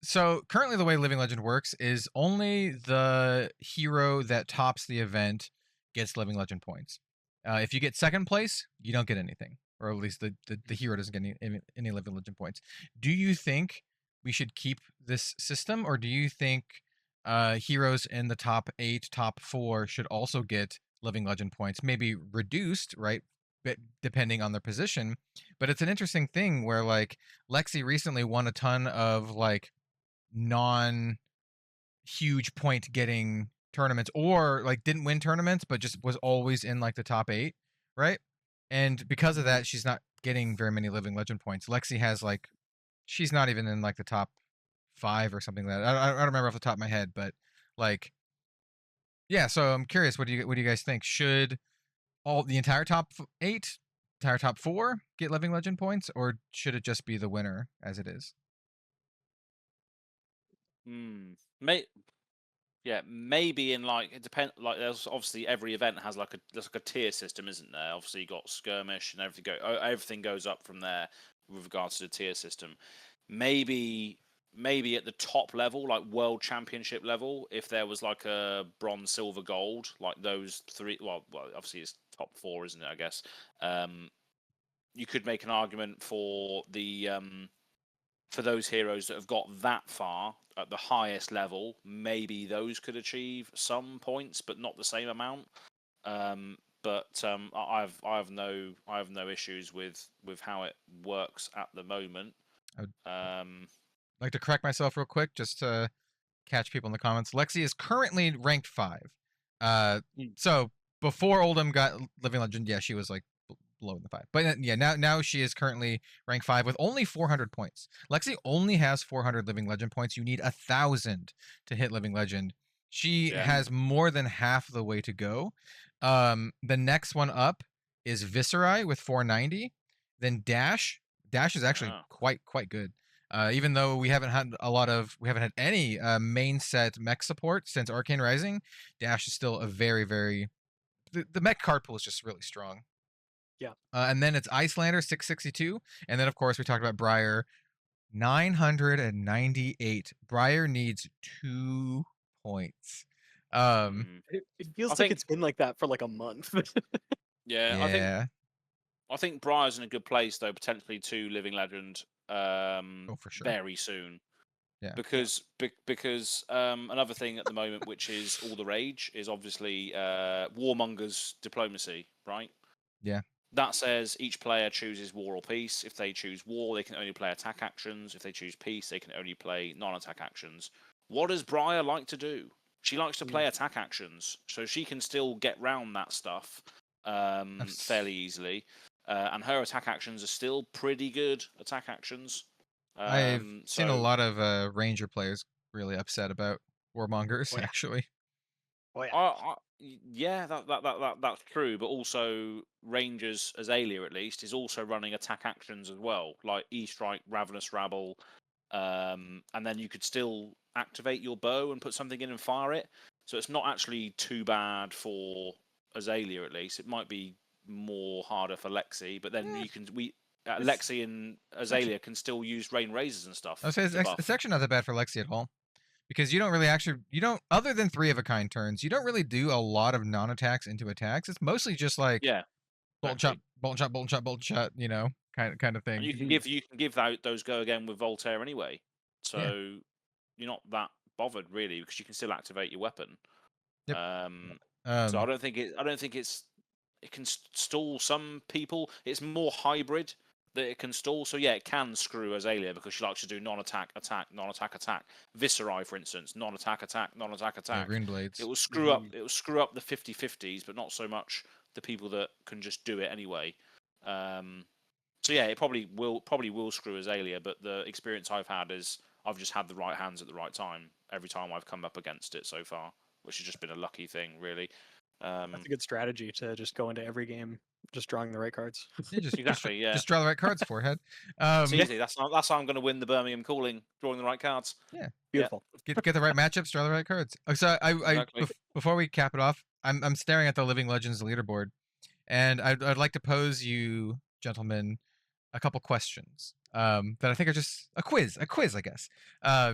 So currently the way Living Legend works is only the hero that tops the event gets Living Legend points. If you get second place, you don't get anything, or at least the hero doesn't get any Living Legend points. Do you think we should keep this system, or do you think heroes in the top 8, top 4 should also get Living Legend points, maybe reduced, right? But depending on their position. But it's an interesting thing where like Lexi recently won a ton of like non-hero huge point getting tournaments, or like didn't win tournaments but just was always in like the top 8, right? And because of that, she's not getting very many living legend points. Lexi has like, she's not even in like the top 5 or something like that. I don't remember off the top of my head, but like, yeah. So I'm curious, what do you guys think? Should the entire top 8, entire top 4 get living legend points, or should it just be the winner as it is? Maybe in like it depends. Like there's obviously every event has like a tier system, isn't there? Obviously you got skirmish and everything goes up from there with regards to the tier system. Maybe at the top level, like world championship level, if there was like a bronze, silver, gold, like those 3. Well, obviously it's top 4, isn't it? I guess. You could make an argument for the for those heroes that have got that far at the highest level. Maybe those could achieve some points, but not the same amount. But I have no issues with how it works at the moment. I'd like to correct myself real quick just to catch people in the comments. Lexi is currently ranked 5. So before Oldham got living legend, yeah, she was like below in the 5. But yeah, now she is currently ranked 5 with only 400 points. Lexi only has 400 living legend points. You need 1,000 to hit living legend. She has more than half the way to go. The next one up is Viserai with 490. Then Dash. Dash is actually quite good. Even though we haven't had any main set mech support since Arcane Rising, Dash is still a very the mech card pool is just really strong. Yeah. And then it's Icelander 662, and then of course we talked about Briar 998. Briar needs 2 points. It feels like it's been like that for like a month. Yeah. I think Briar's in a good place though, potentially to living legend. For sure. Very soon. Yeah. Because another thing at the moment, which is all the rage, is obviously Warmonger's diplomacy, right? Yeah. That says each player chooses war or peace. If they choose war, they can only play attack actions. If they choose peace, they can only play non-attack actions. What does Briar like to do? She likes to play attack actions, so she can still get round that stuff fairly easily. And her attack actions are still pretty good attack actions. I've seen a lot of Ranger players really upset about Warmongers, actually. Oh yeah. That's true. But also Rangers Azalea at least is also running attack actions as well, like E-Strike, Ravenous Rabble, and then you could still activate your bow and put something in and fire it. So it's not actually too bad for Azalea at least. It might be more harder for Lexi, but then Lexi and Azalea can still use rain razors and stuff. I was saying it's actually not that bad for Lexi at all, because you don't really other than 3 of a kind turns, you don't really do a lot of non-attacks into attacks. It's mostly just like bolt shot, you know, kind of thing. And you can give those go again with Voltaire anyway, so you're not that bothered really, because you can still activate your weapon. Yep. So I don't think it can stall some people. It's more hybrid that it can stall. So yeah, it can screw Azalea because she likes to do non-attack, attack, non-attack, attack. Viserai, for instance, non-attack, attack, non-attack, attack. Green Blades. It will screw up. It will screw up the 50-50s, but not so much the people that can just do it anyway. So yeah, it probably will screw Azalea. But the experience I've had is I've just had the right hands at the right time every time I've come up against it so far, which has just been a lucky thing, really. That's a good strategy to just go into every game just drawing the right cards. Just draw the right cards, forehead. It's easy. That's how I'm going to win the Birmingham Calling, drawing the right cards. Yeah, beautiful. Get the right matchups, draw the right cards. So before we cap it off, I'm staring at the Living Legends leaderboard, and I'd like to pose you, gentlemen, a couple questions that I think are just a quiz, I guess,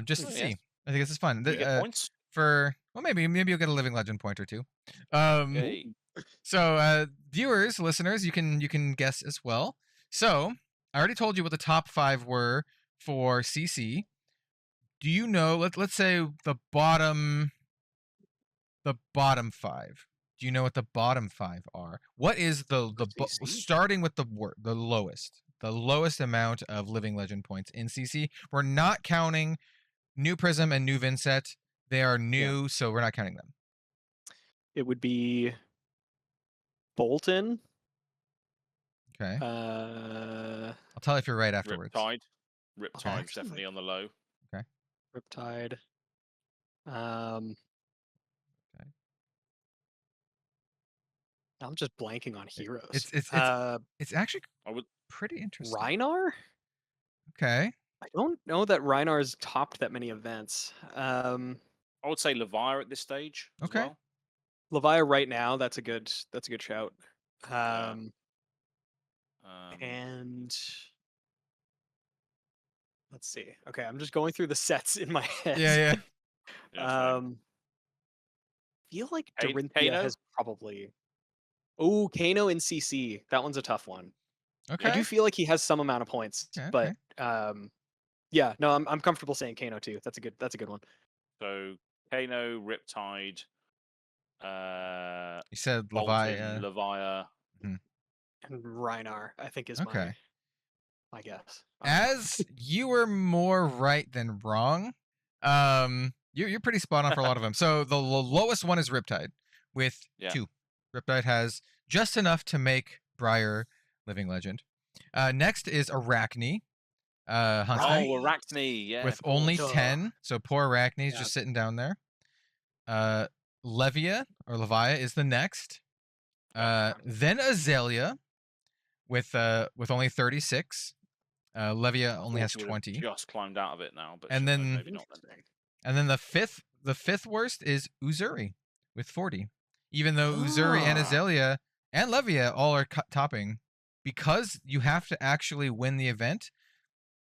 just to see. I think this is fun. Get points? Maybe you'll get a Living Legend point or 2. So viewers, listeners, you can guess as well. So I already told you what the top 5 were for CC. Do you know? Let's say the bottom 5. Do you know what the bottom 5 are? What is starting with the lowest amount of Living Legend points in CC? We're not counting New Prism and New Vinset. They are new, so we're not counting them. It would be Bolton. Okay. I'll I'll tell you if you're right afterwards. Riptide. Okay. Riptide's Actually, definitely on the low. Riptide. Okay. I'm just blanking on heroes. It's actually I would. pretty interesting. Reinar? Okay. I don't know that Reinar's topped that many events. I would say Levire at this stage. Okay. As well. Levire right now, that's a good shout. And let's see. Okay, I'm just going through the sets in my head. Yeah. Yeah, Feel like Kano? Dorinthia has probably. Oh, Kano in CC. That one's a tough one. Okay. I do feel like he has some amount of points, Okay, but yeah, no, I'm comfortable saying Kano too. That's a good one. So Kano, Riptide. You said Bolton, Levi. Levire. And Reinar, I think, is my guess. As you were more right than wrong, you're pretty spot on for a lot of them. So the lowest one is Riptide with 2. Riptide has just enough to make Briar Living Legend. Next is Arachne. Arachne, yeah. With only 10. So poor Arachne's just sitting down there. Levia or Levia is the next. Then Azalea with only 36. Levia only has 20. Just climbed out of it now, but and then maybe not. And then the fifth worst is Uzuri with 40. Even though Uzuri and Azalea and Levia all are topping, because you have to actually win the event.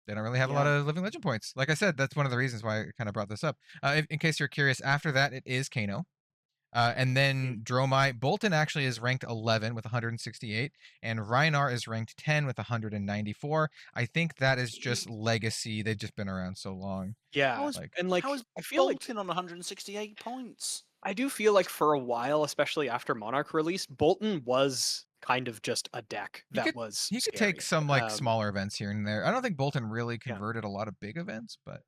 They don't really have a lot of Living Legend points. Like I said, that's one of the reasons why I kind of brought this up. In case you're curious, after that, it is Kano. And then Dromai. Bolton actually is ranked 11 with 168. And Reinar is ranked 10 with 194. I think that is just legacy. They've just been around so long. Yeah. How is I feel Bolton on 168 points? I do feel like for a while, especially after Monarch release, Bolton was kind of just a deck that he could take some smaller events here and there. I don't think Bolton really converted a lot of big events, but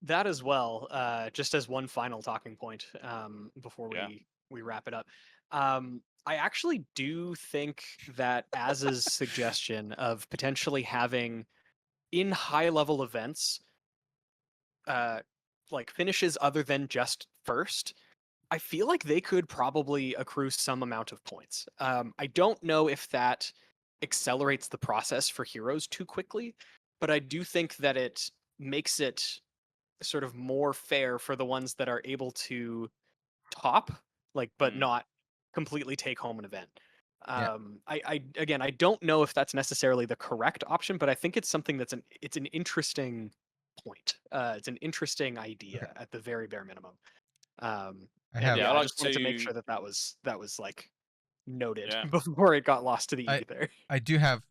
that as well, just as one final talking point before we wrap it up. I actually do think that Azz's suggestion of potentially having in high level events like finishes other than just first, I feel like they could probably accrue some amount of points. I don't know if that accelerates the process for heroes too quickly, but I do think that it makes it sort of more fair for the ones that are able to top, but not completely take home an event. I don't know if that's necessarily the correct option, but I think it's something that's an interesting point. It's an interesting idea at the very bare minimum. I just wanted to make sure that was like noted before it got lost to the ether. I do have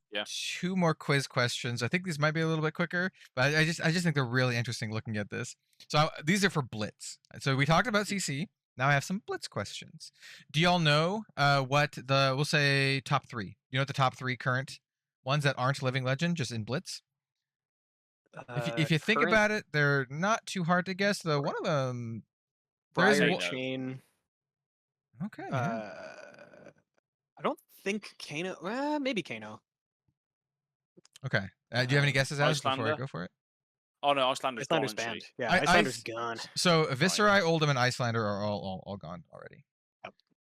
2 more quiz questions. I think these might be a little bit quicker, but I just think they're really interesting looking at this. So these are for Blitz. So we talked about CC. Now I have some Blitz questions. Do y'all know what we'll say top 3? You know what the top 3 current ones that aren't Living Legend, just in Blitz? If you think about it, they're not too hard to guess. Though one of them, Briar Chain. Okay. Man. I don't think Kano. Maybe Kano. Okay. Do you have any guesses, Azz, before I go for it? Oh no, Icelander's banned. Yeah, Icelander's gone. So Viserai, Oldhim, and Icelander are all gone already.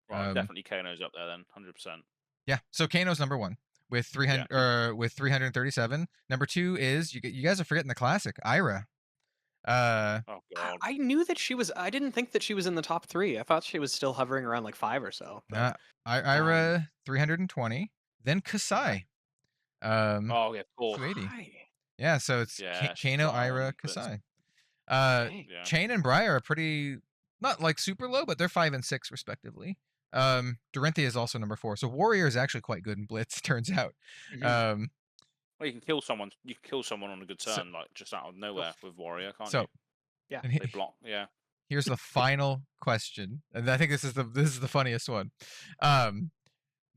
Right, definitely Kano's up there then, 100%. Yeah. So Kano's number 1 with 300 with 337. Number 2 is you guys are forgetting the classic Ira. Oh god. I knew that she was. I didn't think that she was in the top 3. I thought she was still hovering around like 5 or so. But, Ira 320. Then Kasai. Oh yeah, cool. 280. Yeah, so it's Kano, Ira, Kasai. Chain and Briar are pretty not like super low, but they're 5 and 6 respectively. Dorinthia is also number 4. So Warrior is actually quite good in Blitz, turns out. Well, you can kill someone. You can kill someone on a good turn, like just out of nowhere with Warrior, can't you? Yeah, they block. Yeah. Here's the final question, and I think this is the funniest one.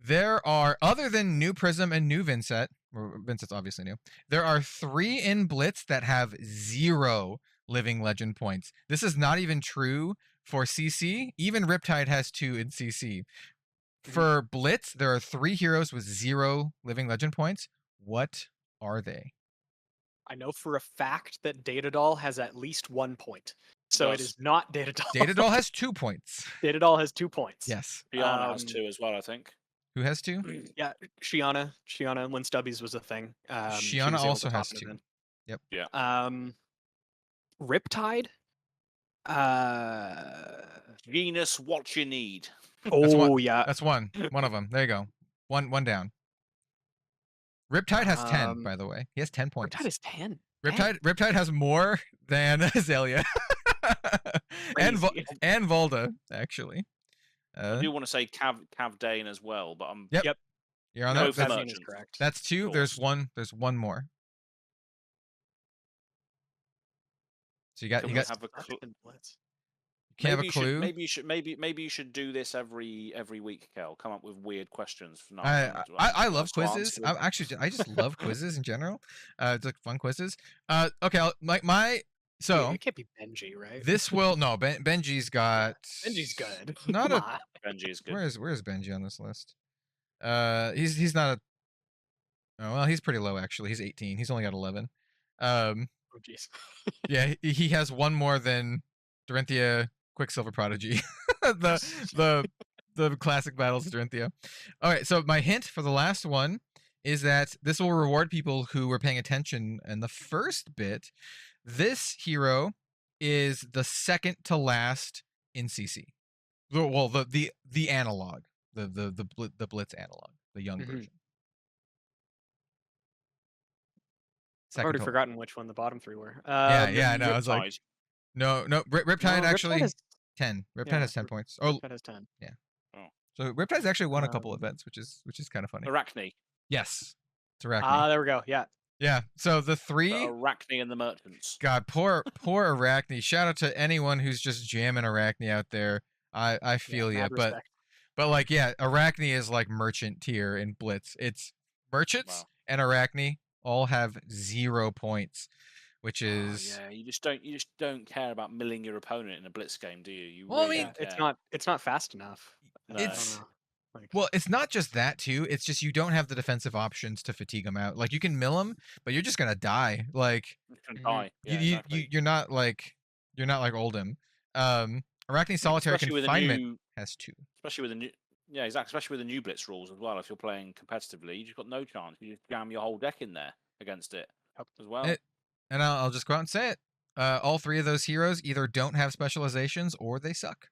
There are, other than New Prism and New Vincent, or Vincent's obviously new, there are 3 in Blitz that have 0 living legend points. This is not even true for CC. Even Riptide has 2 in CC. For Blitz, there are 3 heroes with 0 living legend points. What are they? I know for a fact that Datadol has at least 1 point. So it does. is not Datadol. Datadol has 2 points. Datadol has 2 points. Yes. Fiona has 2 as well, I think. Who has 2? Yeah, Shiana when Stubbies was a thing. She Shiana was able also to has pop it 2. in. Yep. Yeah. Riptide. Venus, what you need. Oh yeah. That's one. One of them. There you go. One down. Riptide has 10, by the way. He has 10 points. Riptide is 10. Riptide has more than Azalea. and Crazy. and Volda, actually. I do want to say Cav Dane as well, but I'm Yep. You're on No, that. for That's, merchant. is correct. that's 2. Of There's course. one more. So you got Can you we got have a clue? you can't have a clue. Maybe you should do this every week, Kel. Come up with weird questions. For I love to answer quizzes. them. I just love quizzes in general. It's like fun quizzes. Okay, so It can't be Benji, right? this will no Benji's got Benji's good. Not Come a on. Benji is good. where's Benji on this list? He's not a oh well he's pretty low actually. He's 18. He's only got 11. Oh jeez. Yeah, he has 1 more than Dorinthia Quicksilver Prodigy. the classic battles of Dorinthia. All right, so my hint for the last one is that this will reward people who were paying attention in the first bit. This hero is the second to last in CC. Well, the analog, the Blitz analog, the young version. I've already forgotten which one the bottom 3 were. Yeah, I know. I was like, Riptide. no, Riptide no, actually Riptide has, 10. Riptide yeah, has 10 points. Oh, Riptide has 10. so Riptide's actually won a couple events, which is kind of funny. Arachne. Yes, it's Arachne. There we go. Yeah. Yeah. So the 3. Arachne and the Merchants. God, poor Arachne. Shout out to anyone who's just jamming Arachne out there. I feel mad you, respect. but like Arachne is like merchant tier in Blitz. It's merchants and Arachne all have 0 points, which is yeah, you just don't care about milling your opponent in a Blitz game, do you? You Well, I really mean, don't care. it's not fast enough. No. I don't it's know. Like, well, it's not just that too. It's just you don't have the defensive options to fatigue them out. Like you can mill them, but you're just gonna die. Like You can Mhm. die. Yeah, exactly. you're not like Oldhim. Arachne Solitary Especially with a Confinement has 2. especially with the new exactly. Especially with the new Blitz rules as well. If you're playing competitively, you just got no chance. You just jam your whole deck in there against it as well. And I'll just go out and say it. All 3 of those heroes either don't have specializations or they suck.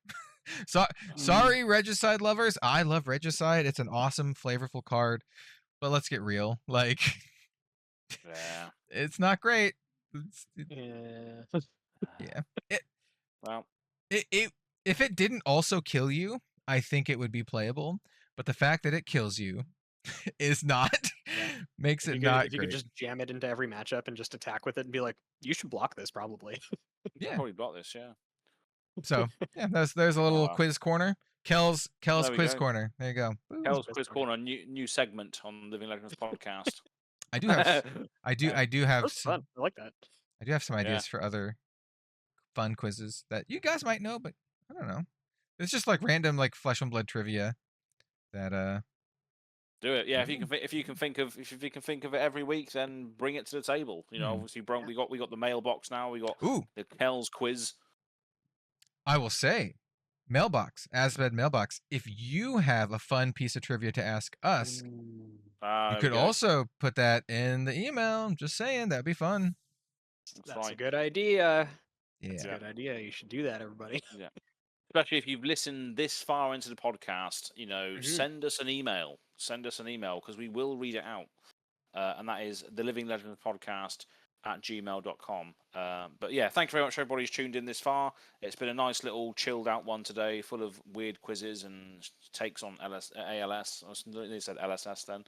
So sorry, Regicide lovers. I love Regicide. It's an awesome, flavorful card. But let's get real. Like, Yeah. it's not great. yeah. Yeah. Well, If it didn't also kill you, I think it would be playable. But the fact that it kills you is not makes it not If you great. could just jam it into every matchup and just attack with it and be like, you should block this probably. Yeah. probably block this. Yeah. So yeah, there's a little Wow. quiz corner. Kel's There we quiz go. corner. There you go. Woo. Hell's Quiz Corner, new segment on Living Legends podcast. I do have I do have That's fun. I like that. I do have some ideas for other fun quizzes that you guys might know, but I don't know. It's just like random like flesh and blood trivia that Do it, yeah. If you can think of it every week, then bring it to the table. You know, obviously, we got the mailbox now. We got ooh, the Kells quiz. I will say mailbox, Asbed mailbox. If you have a fun piece of trivia to ask us, you could also put that in the email. I'm just saying that'd be fun. That's a good idea. Yeah. That's a good idea. You should do that, everybody. Yeah. Especially if you've listened this far into the podcast, you know, send us an email. Send us an email because we will read it out. And that is the Living Legends Podcast at gmail.com. But yeah, thank you very much, everybody who's tuned in this far. It's been a nice little chilled out one today, full of weird quizzes and takes on ALS. I said LSS then.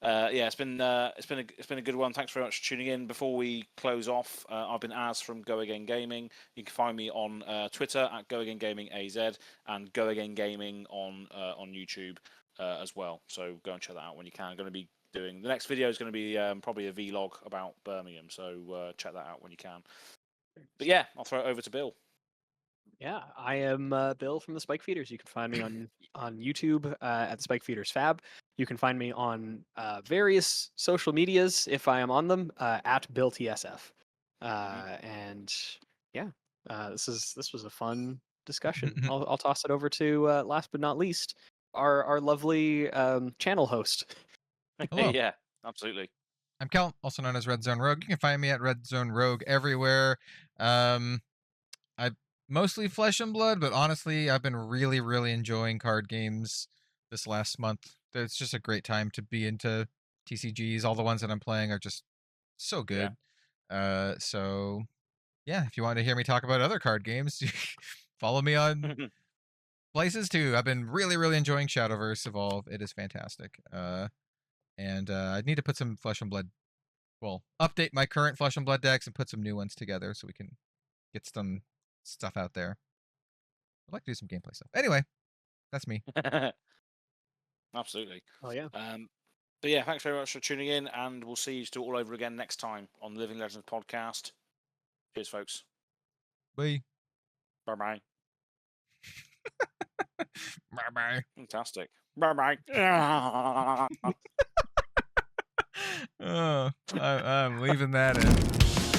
Yeah, it's been a good one. Thanks very much for tuning in. Before we close off, I've been Azz from Go Again Gaming. You can find me on Twitter at Go Again Gaming AZ and Go Again Gaming on YouTube as well. So go and check that out when you can. I'm going to be doing. The next video is going to be probably a vlog about Birmingham, so check that out when you can. But yeah, I'll throw it over to Bill. Yeah, I am Bill from the Spike Feeders. You can find me on YouTube at the Spike Feeders FAB. You can find me on various social medias if I am on them at BillTSF. And yeah, this was a fun discussion. I'll toss it over to last but not least our lovely channel host. Hello. Yeah, absolutely. I'm Kel, also known as Red Zone Rogue. You can find me at Red Zone Rogue everywhere. I mostly Flesh and Blood, but honestly, I've been really, really enjoying card games this last month. It's just a great time to be into TCGs. All the ones that I'm playing are just so good. So yeah, if you want to hear me talk about other card games, follow me on places too. I've been really, really enjoying Shadowverse Evolve. It is fantastic. And I need to put some Flesh and Blood, well, update my current Flesh and Blood decks and put some new ones together so we can get some stuff out there. I'd like to do some gameplay stuff. Anyway, that's me. Absolutely. Oh yeah. But yeah, thanks very much for tuning in, and we'll see you still all over again next time on the Living Legends podcast. Cheers, folks. Bye. Bye-bye. Bye-bye. Fantastic. Bye-bye. Oh, I'm leaving that in.